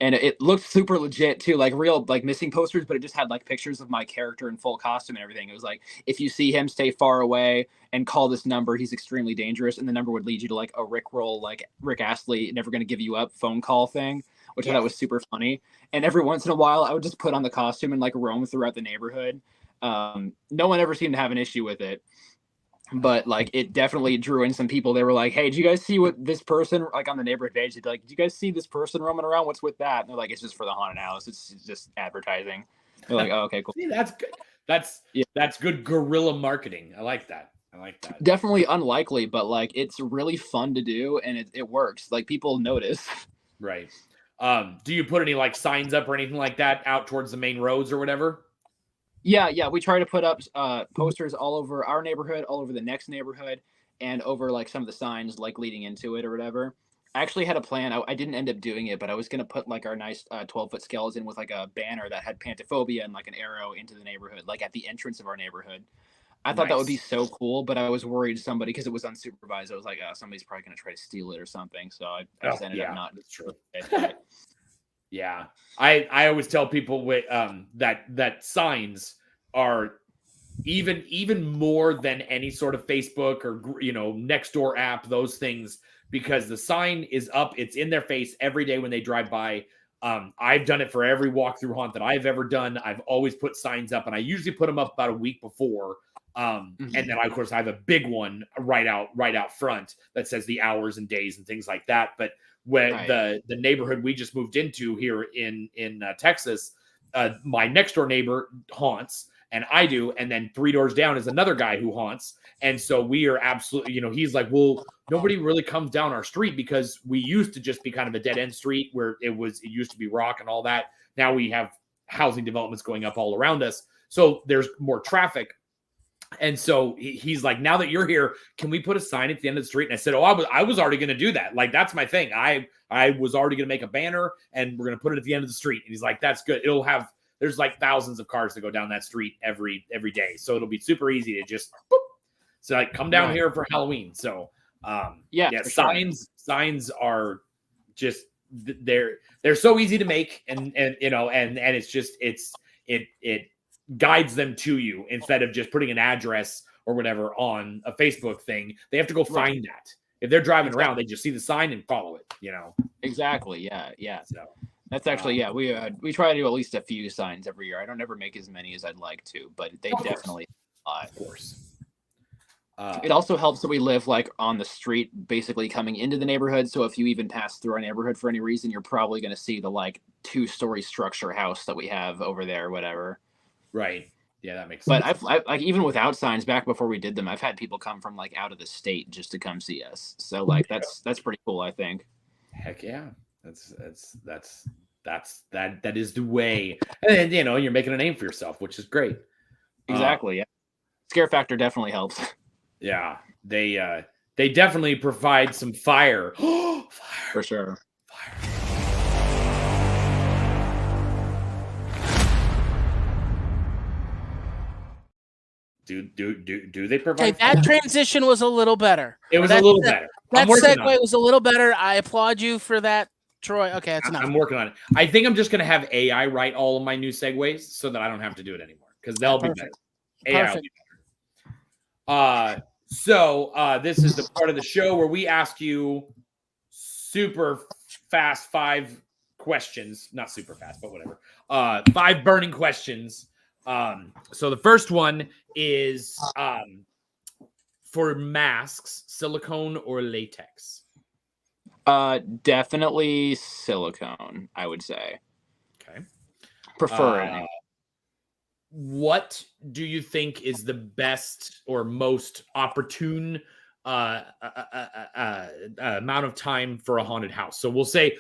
and it looked super legit too, like real like missing posters, but it just had like pictures of my character in full costume and everything. It was like, if you see him, stay far away and call this number, he's extremely dangerous, and the number would lead you to like a Rickroll, like Rick Astley never going to give you up phone call thing, which I thought was super funny. And every once in a while I would just put on the costume and like roam throughout the neighborhood. No one ever seemed to have an issue with it, but like it definitely drew in some people. They were like, hey, did you guys see what this person, like on the neighborhood page, they'd be like, did you guys see this person roaming around? What's with that? And they're like, it's just for the haunted house. It's just advertising. They're like, oh, okay, cool. See, that's good. That's good guerrilla marketing. I like that. Definitely unlikely, but like it's really fun to do, and it works. Like people notice. Right. Do you put any like signs up or anything like that out towards the main roads or whatever? Yeah. We try to put up posters all over our neighborhood, all over the next neighborhood, and over like some of the signs like leading into it or whatever. I actually had a plan. I didn't end up doing it, but I was going to put like our nice 12-foot skeleton with like a banner that had Pantophobia and like an arrow into the neighborhood, like at the entrance of our neighborhood. I thought that would be so cool, but I was worried somebody, because it was unsupervised, I was like, oh, somebody's probably going to try to steal it or something. So I just ended up not. That's true. Yeah. I always tell people that signs are even more than any sort of Facebook or Nextdoor app, those things, because the sign is up, it's in their face every day when they drive by. I've done it for every walkthrough haunt that I've ever done. I've always put signs up, and I usually put them up about a week before. And then of course I have a big one right out front that says the hours and days and things like that. But when the neighborhood we just moved into here in Texas, my next door neighbor haunts, and I do, and then 3 doors down is another guy who haunts. And so we are absolutely, he's like, well, nobody really comes down our street, because we used to just be kind of a dead end street where it used to be rock and all that. Now we have housing developments going up all around us, so there's more traffic. And so he's like, now that you're here, can we put a sign at the end of the street? And I said, oh, I was already going to do that. Like, that's my thing. I was already going to make a banner, and we're going to put it at the end of the street. And he's like, that's good. There's like thousands of cars that go down that street every day. So it'll be super easy to just, boop. So like, come down here for Halloween. So signs are just, they're so easy to make, and it's just, it guides them to you instead of just putting an address or whatever on a Facebook thing, they have to go find that. If they're driving around, they just see the sign and follow it, Exactly. Yeah. So that's actually, we try to do at least a few signs every year. I don't ever make as many as I'd like to, but they definitely, of course. It also helps that we live like on the street, basically coming into the neighborhood. So if you even pass through our neighborhood for any reason, you're probably going to see the like 2-story structure house that we have over there, or whatever. Right. Yeah, that makes sense. But I've like, even without signs, back before we did them, I've had people come from like out of the state just to come see us. So like that's pretty cool, I think. Heck yeah. That is the way. And then, you're making a name for yourself, which is great. Exactly. Yeah. Scare factor definitely helps. Yeah. They definitely provide some fire. Fire. For sure. Fire. Do they provide? Okay, that transition was a little better. It was a little better. That segue was a little better. I applaud you for that, Troy. Okay, that's enough. I'm working on it. I think I'm just going to have AI write all of my new segues so that I don't have to do it anymore because they'll be better. AI will be better. So this is the part of the show where we ask you super fast 5 questions. Not super fast, but whatever. 5 burning questions. So the first one is for masks, silicone or latex? Definitely silicone, I would say. Okay. Prefer it. What do you think is the best or most opportune amount of time for a haunted house? So we'll say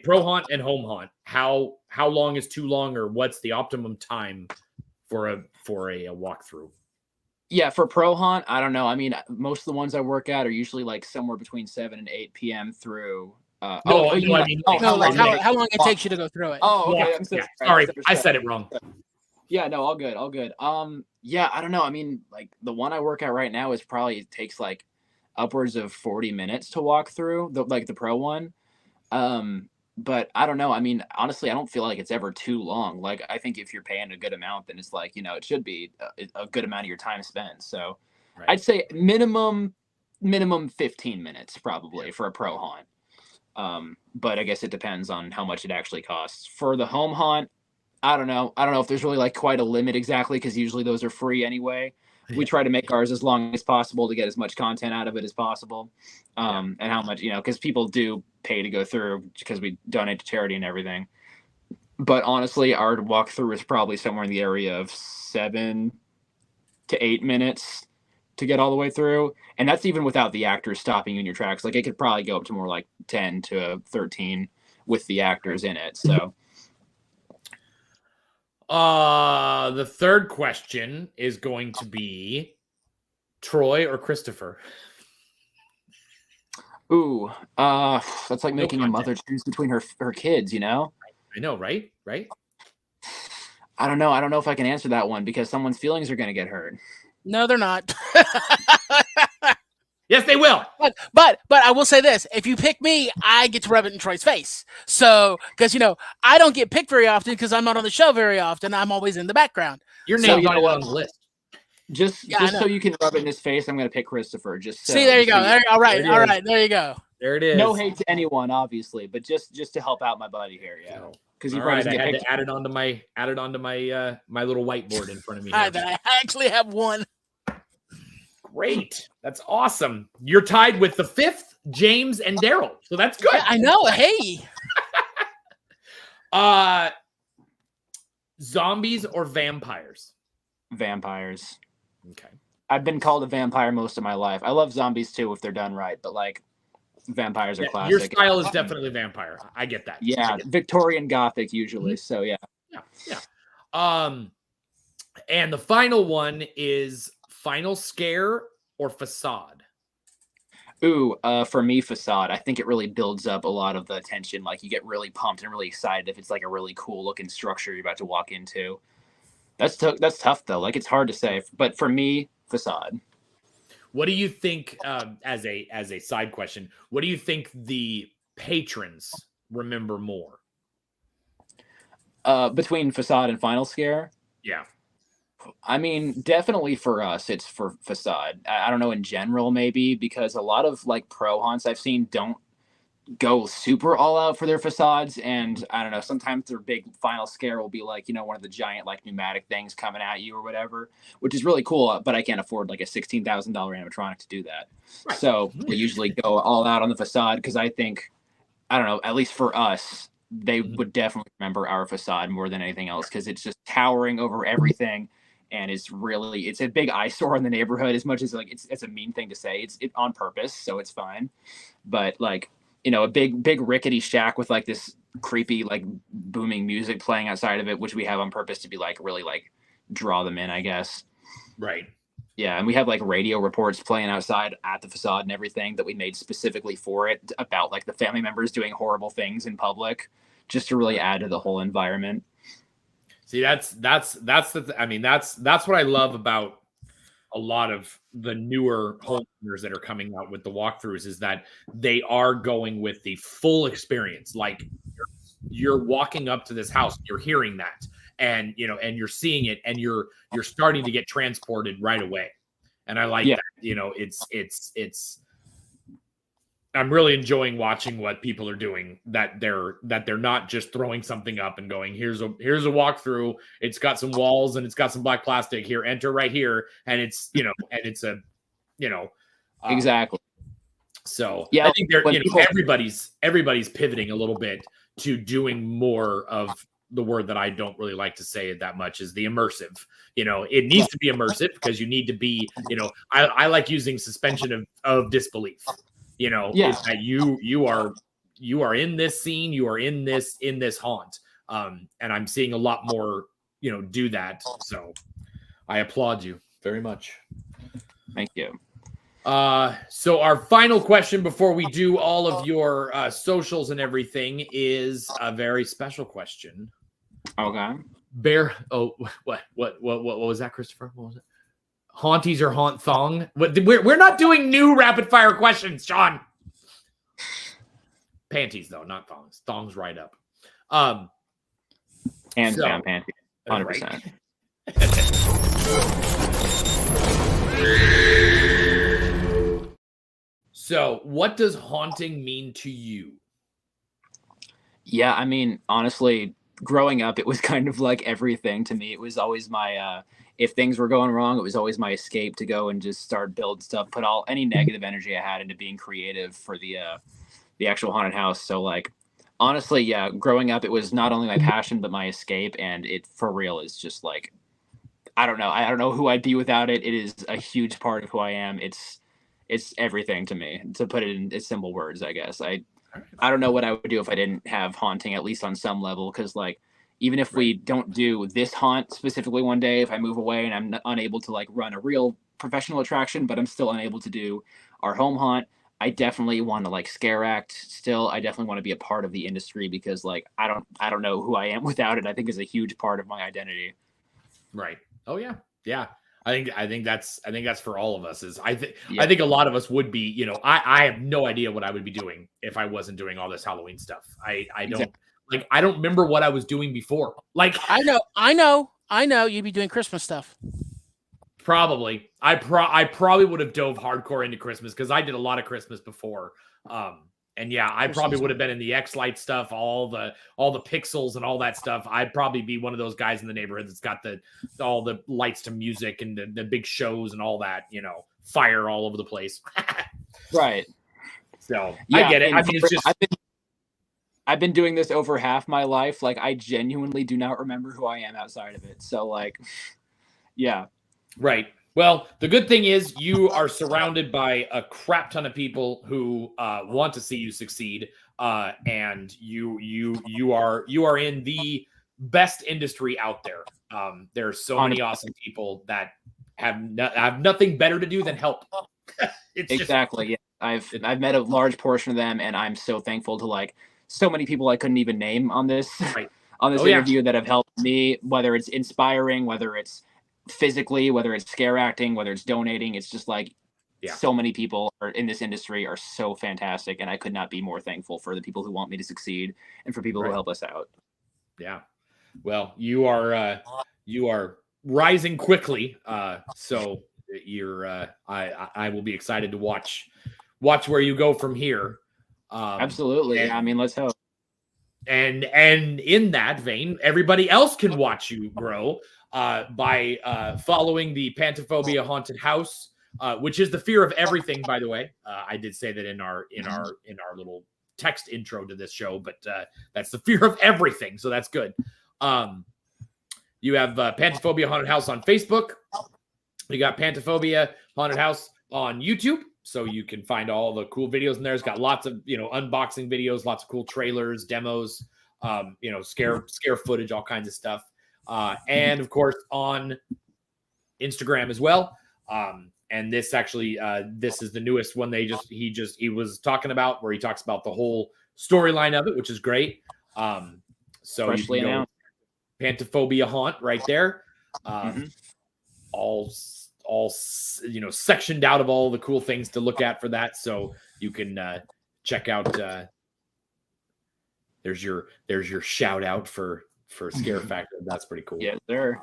pro haunt and home haunt. How long is too long, or what's the optimum time for a walkthrough? Yeah, for pro haunt, I don't know. I mean, most of the ones I work at are usually like somewhere between 7 and 8 p.m. through. How long it takes you to go through it? Oh, okay. Sorry, I said it wrong. Yeah, no, all good. Yeah, I don't know. I mean, like the one I work at right now takes like upwards of 40 minutes to walk through the pro one. But I don't know. I mean, honestly, I don't feel like it's ever too long. Like, I think if you're paying a good amount, then it's like, it should be a good amount of your time spent. So I'd say minimum 15 minutes probably for a pro haunt. But I guess it depends on how much it actually costs. For the home haunt, I don't know if there's really like quite a limit exactly, because usually those are free anyway. We try to make ours as long as possible to get as much content out of it as possible. And how much, because people do pay to go through because we donate to charity and everything. But honestly, our walkthrough is probably somewhere in the area of 7 to 8 minutes to get all the way through. And that's even without the actors stopping you in your tracks. Like, it could probably go up to more like 10 to 13 with the actors in it. So the third question is going to be Troy or Christopher. Ooh, that's like making a mother choose between her kids, I know, right? I don't know if I can answer that one because someone's feelings are going to get hurt. No, they're not. Yes, they will. But I will say this: if you pick me, I get to rub it in Troy's face. So, because I don't get picked very often because I'm not on the show very often. I'm always in the background. Your name's not on the list. Just so you can rub it in his face, I'm going to pick Christopher. See, there you go. All right. There you go. There it is. No hate to anyone, obviously, but just to help out my buddy here. Yeah. Because you probably had to add it onto my my little whiteboard in front of me. I actually have one. Great. That's awesome. You're tied with the 5th, James and Daryl. So that's good. I know. Hey. Zombies or vampires? Vampires. Okay. I've been called a vampire most of my life. I love zombies too if they're done right, but like vampires are classic. Your style is definitely vampire. I get that. Yeah, Victorian Gothic usually. So yeah. And the final one is final scare or facade? Ooh, for me, facade. I think it really builds up a lot of the tension. Like, you get really pumped and really excited if it's like a really cool looking structure you're about to walk into. That's tough though. Like, it's hard to say, but for me, facade. What do you think, as a side question, what do you think the patrons remember more? Between facade and final scare? Yeah. I mean, definitely for us, it's for facade. I don't know in general, maybe because a lot of like pro haunts I've seen don't go super all out for their facades, and I don't know, sometimes their big final scare will be like, you know, one of the giant like pneumatic things coming at you or whatever, which is really cool, but I can't afford like a $16,000 animatronic to do that. Right. So we usually go all out on the facade because I think, I don't know, at least for us, they would definitely remember our facade more than anything else because it's just towering over everything. And it's a big eyesore in the neighborhood. As much as like it's a mean thing to say, it's on purpose, so it's fine. But like, you know, a big rickety shack with like this creepy like booming music playing outside of it, which we have on purpose to be like really like draw them in, I guess. Right. Yeah, and we have like radio reports playing outside at the facade and everything that we made specifically for it about like the family members doing horrible things in public, just to really add to the whole environment. See, that's what I love about a lot of the newer homeowners that are coming out with the walkthroughs is that they are going with the full experience. Like you're walking up to this house, you're hearing that, and you know, and you're seeing it, and you're starting to get transported right away. And I like that. You know, it's I'm really enjoying watching what people are doing, that they're not just throwing something up and going, here's a walkthrough. It's got some walls and it's got some black plastic here, enter right here. And it's, you know, and it's a, you know, exactly. So yeah, I think they're, you know, everybody's pivoting a little bit to doing more of the word that I don't really like to say it that much is the immersive. You know, it needs to be immersive because you need to be, you know, I like using suspension of disbelief. You know, is that you are in this scene, you are in this haunt, and I'm seeing a lot more, you know, do that. So I applaud you very much. Thank you. So our final question before we do all of your socials and everything is a very special question. Okay. What was that, Christopher? What was it? Haunties or haunt thong? We're not doing new rapid fire questions, Sean. Panties though, not thongs. Thongs right up. Hands down panties. 100%. Right. So, what does haunting mean to you? Yeah, I mean, honestly, growing up, it was kind of like everything to me. It was always my if things were going wrong, it was always my escape to go and just start building stuff, put all any negative energy I had into being creative for the actual haunted house. So like, honestly, yeah, growing up, it was not only my passion, but my escape. And it for real is just like, I don't know who I'd be without it. It is a huge part of who I am. It's everything to me, to put it in simple words, I guess. I don't know what I would do if I didn't have haunting, at least on some level. Cause like, even if we don't do this haunt specifically one day, if I move away and I'm unable to like run a real professional attraction, but I'm still unable to do our home haunt, I definitely want to like scare act still. I definitely want to be a part of the industry because like, I don't know who I am without it. I think is a huge part of my identity. Right. Oh yeah. Yeah. I think that's for all of us I think a lot of us would be, you know, I have no idea what I would be doing if I wasn't doing all this Halloween stuff. I don't exactly. Like, I don't remember what I was doing before. Like, I know you'd be doing Christmas stuff. Probably. I probably would have dove hardcore into Christmas because I did a lot of Christmas before. And yeah, I probably would have been in the X-Light stuff, all the pixels and all that stuff. I'd probably be one of those guys in the neighborhood that's got all the lights to music and the big shows and all that, you know, fire all over the place. Right. So yeah, I get it. I mean, it's just I've been doing this over half my life. Like, I genuinely do not remember who I am outside of it. So like, yeah. Right. Well, the good thing is you are surrounded by a crap ton of people who want to see you succeed, and you are in the best industry out there. There are so many awesome people that have nothing better to do than help. Exactly. Yeah. I've met a large portion of them, and I'm so thankful to like so many people I couldn't even name on this interview that have helped me, whether it's inspiring, whether it's physically, whether it's scare acting, whether it's donating. It's just like so many people in this industry are so fantastic, and I could not be more thankful for the people who want me to succeed and for people who help us out. Yeah. Well, you are rising quickly. So you're I will be excited to watch where you go from here. Absolutely. I mean, let's hope. And in that vein, everybody else can watch you grow by following the Pantophobia Haunted House, which is the fear of everything. By the way, I did say that in our little text intro to this show, but that's the fear of everything. So that's good. You have Pantophobia Haunted House on Facebook. You got Pantophobia Haunted House on YouTube. So you can find all the cool videos in there. It's got lots of, unboxing videos, lots of cool trailers, demos, scare footage, all kinds of stuff. And of course on Instagram as well. And this actually, this is the newest one. He was talking about, where he talks about the whole storyline of it, which is great. So Freshly announced. Pantophobia Haunt right there. All sectioned out of all the cool things to look at for that. So you can check out. There's your shout out for Scare Factor. That's pretty cool. Yes, sir.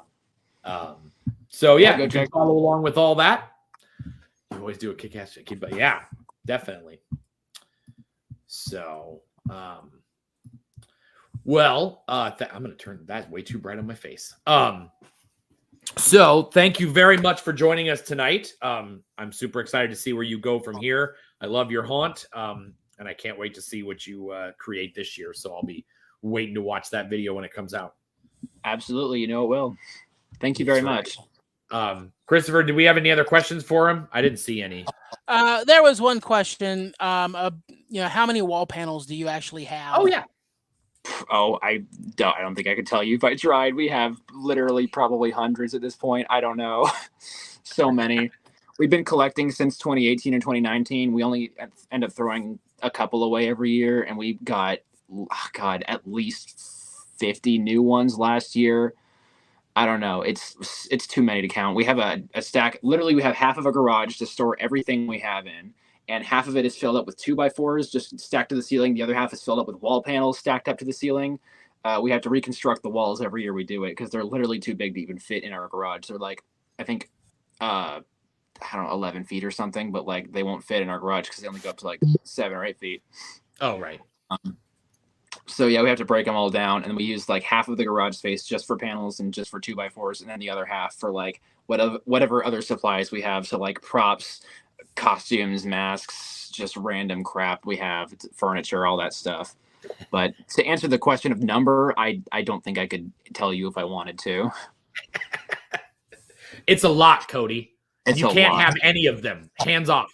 So yeah, go check, follow along with all that. You always do a kick-ass, but yeah, definitely. So, I'm going to turn that way too bright on my face. So thank you very much for joining us tonight. I'm super excited to see where you go from here. I love your haunt. And I can't wait to see what you create this year. So I'll be waiting to watch that video when it comes out. Absolutely. It will. Thank you very much. Christopher, do we have any other questions for him? I didn't see any. There was one question. How many wall panels do you actually have? Oh, yeah. Oh, I don't think I could tell you if I tried. We have literally probably hundreds at this point. I don't know. So many. We've been collecting since 2018 and 2019. We only end up throwing a couple away every year, and we got, at least 50 new ones last year. I don't know. It's too many to count. We have a stack. Literally, we have half of a garage to store everything we have in, and half of it is filled up with 2x4s just stacked to the ceiling. The other half is filled up with wall panels stacked up to the ceiling. We have to reconstruct the walls every year we do it because they're literally too big to even fit in our garage. They're like, I think, 11 feet or something, but like they won't fit in our garage because they only go up to like 7 or 8 feet. Oh, right. So yeah, we have to break them all down, and we use like half of the garage space just for panels and just for 2x4s, and then the other half for like whatever other supplies we have. So like props, costumes, masks, just random crap we have, furniture, all that stuff. But to answer the question of number, I don't think I could tell you if I wanted to. It's a lot, Cody. You can't lot. Have any of them. Hands off.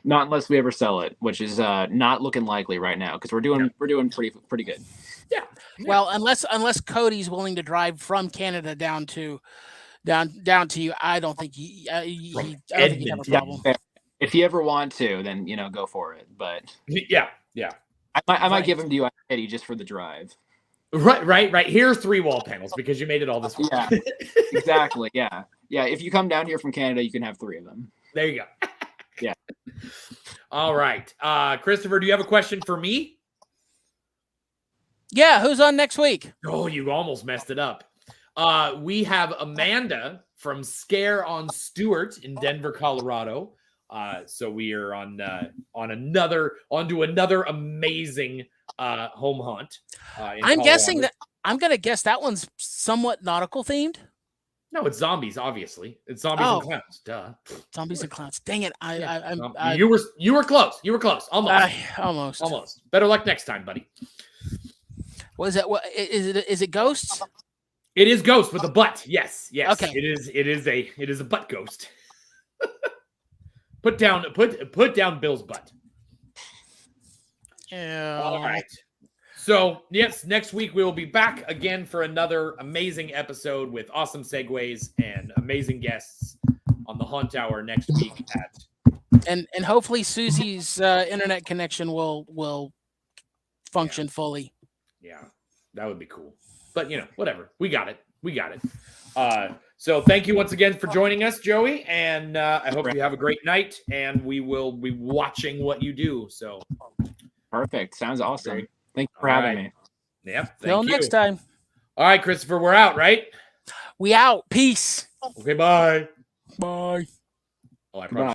Not unless we ever sell it, which is not looking likely right now because we're doing pretty good. Yeah. Well, unless Cody's willing to drive from Canada down to you, I don't think he I don't think he'd have a problem. If you ever want to, then go for it. But yeah. I might give him to you, Eddie, just for the drive. Right. Here's 3 wall panels because you made it all this way. Yeah, exactly. Yeah. If you come down here from Canada, you can have 3 of them. There you go. Yeah. All right. Christopher, do you have a question for me? Yeah. Who's on next week? Oh, you almost messed it up. We have Amanda from Scare on Stewart in Denver, Colorado. So we are onto another amazing home hunt. I'm going to guess that one's somewhat nautical themed. No, it's zombies. Obviously, it's zombies and clowns. Duh. Zombies and clowns. Dang it! You were close. You were close. Almost. Better luck next time, buddy. What is it? What is it? Ghosts? It is ghost with a butt. Yes. Okay. It is a butt ghost. Put down Bill's butt. Yeah. All right. So, yes, next week we will be back again for another amazing episode with awesome segues and amazing guests on the Haunt Hour next week and hopefully Susie's internet connection will function fully. Yeah, that would be cool. But, whatever. We got it. So thank you once again for joining us, Joey, and I hope you have a great night, and we will be watching what you do. So perfect. Sounds awesome. Great. Thank you for having me. Yep. Till next time. All right, Christopher, we're out, right? We out. Peace. Okay, bye. Bye. Oh, I probably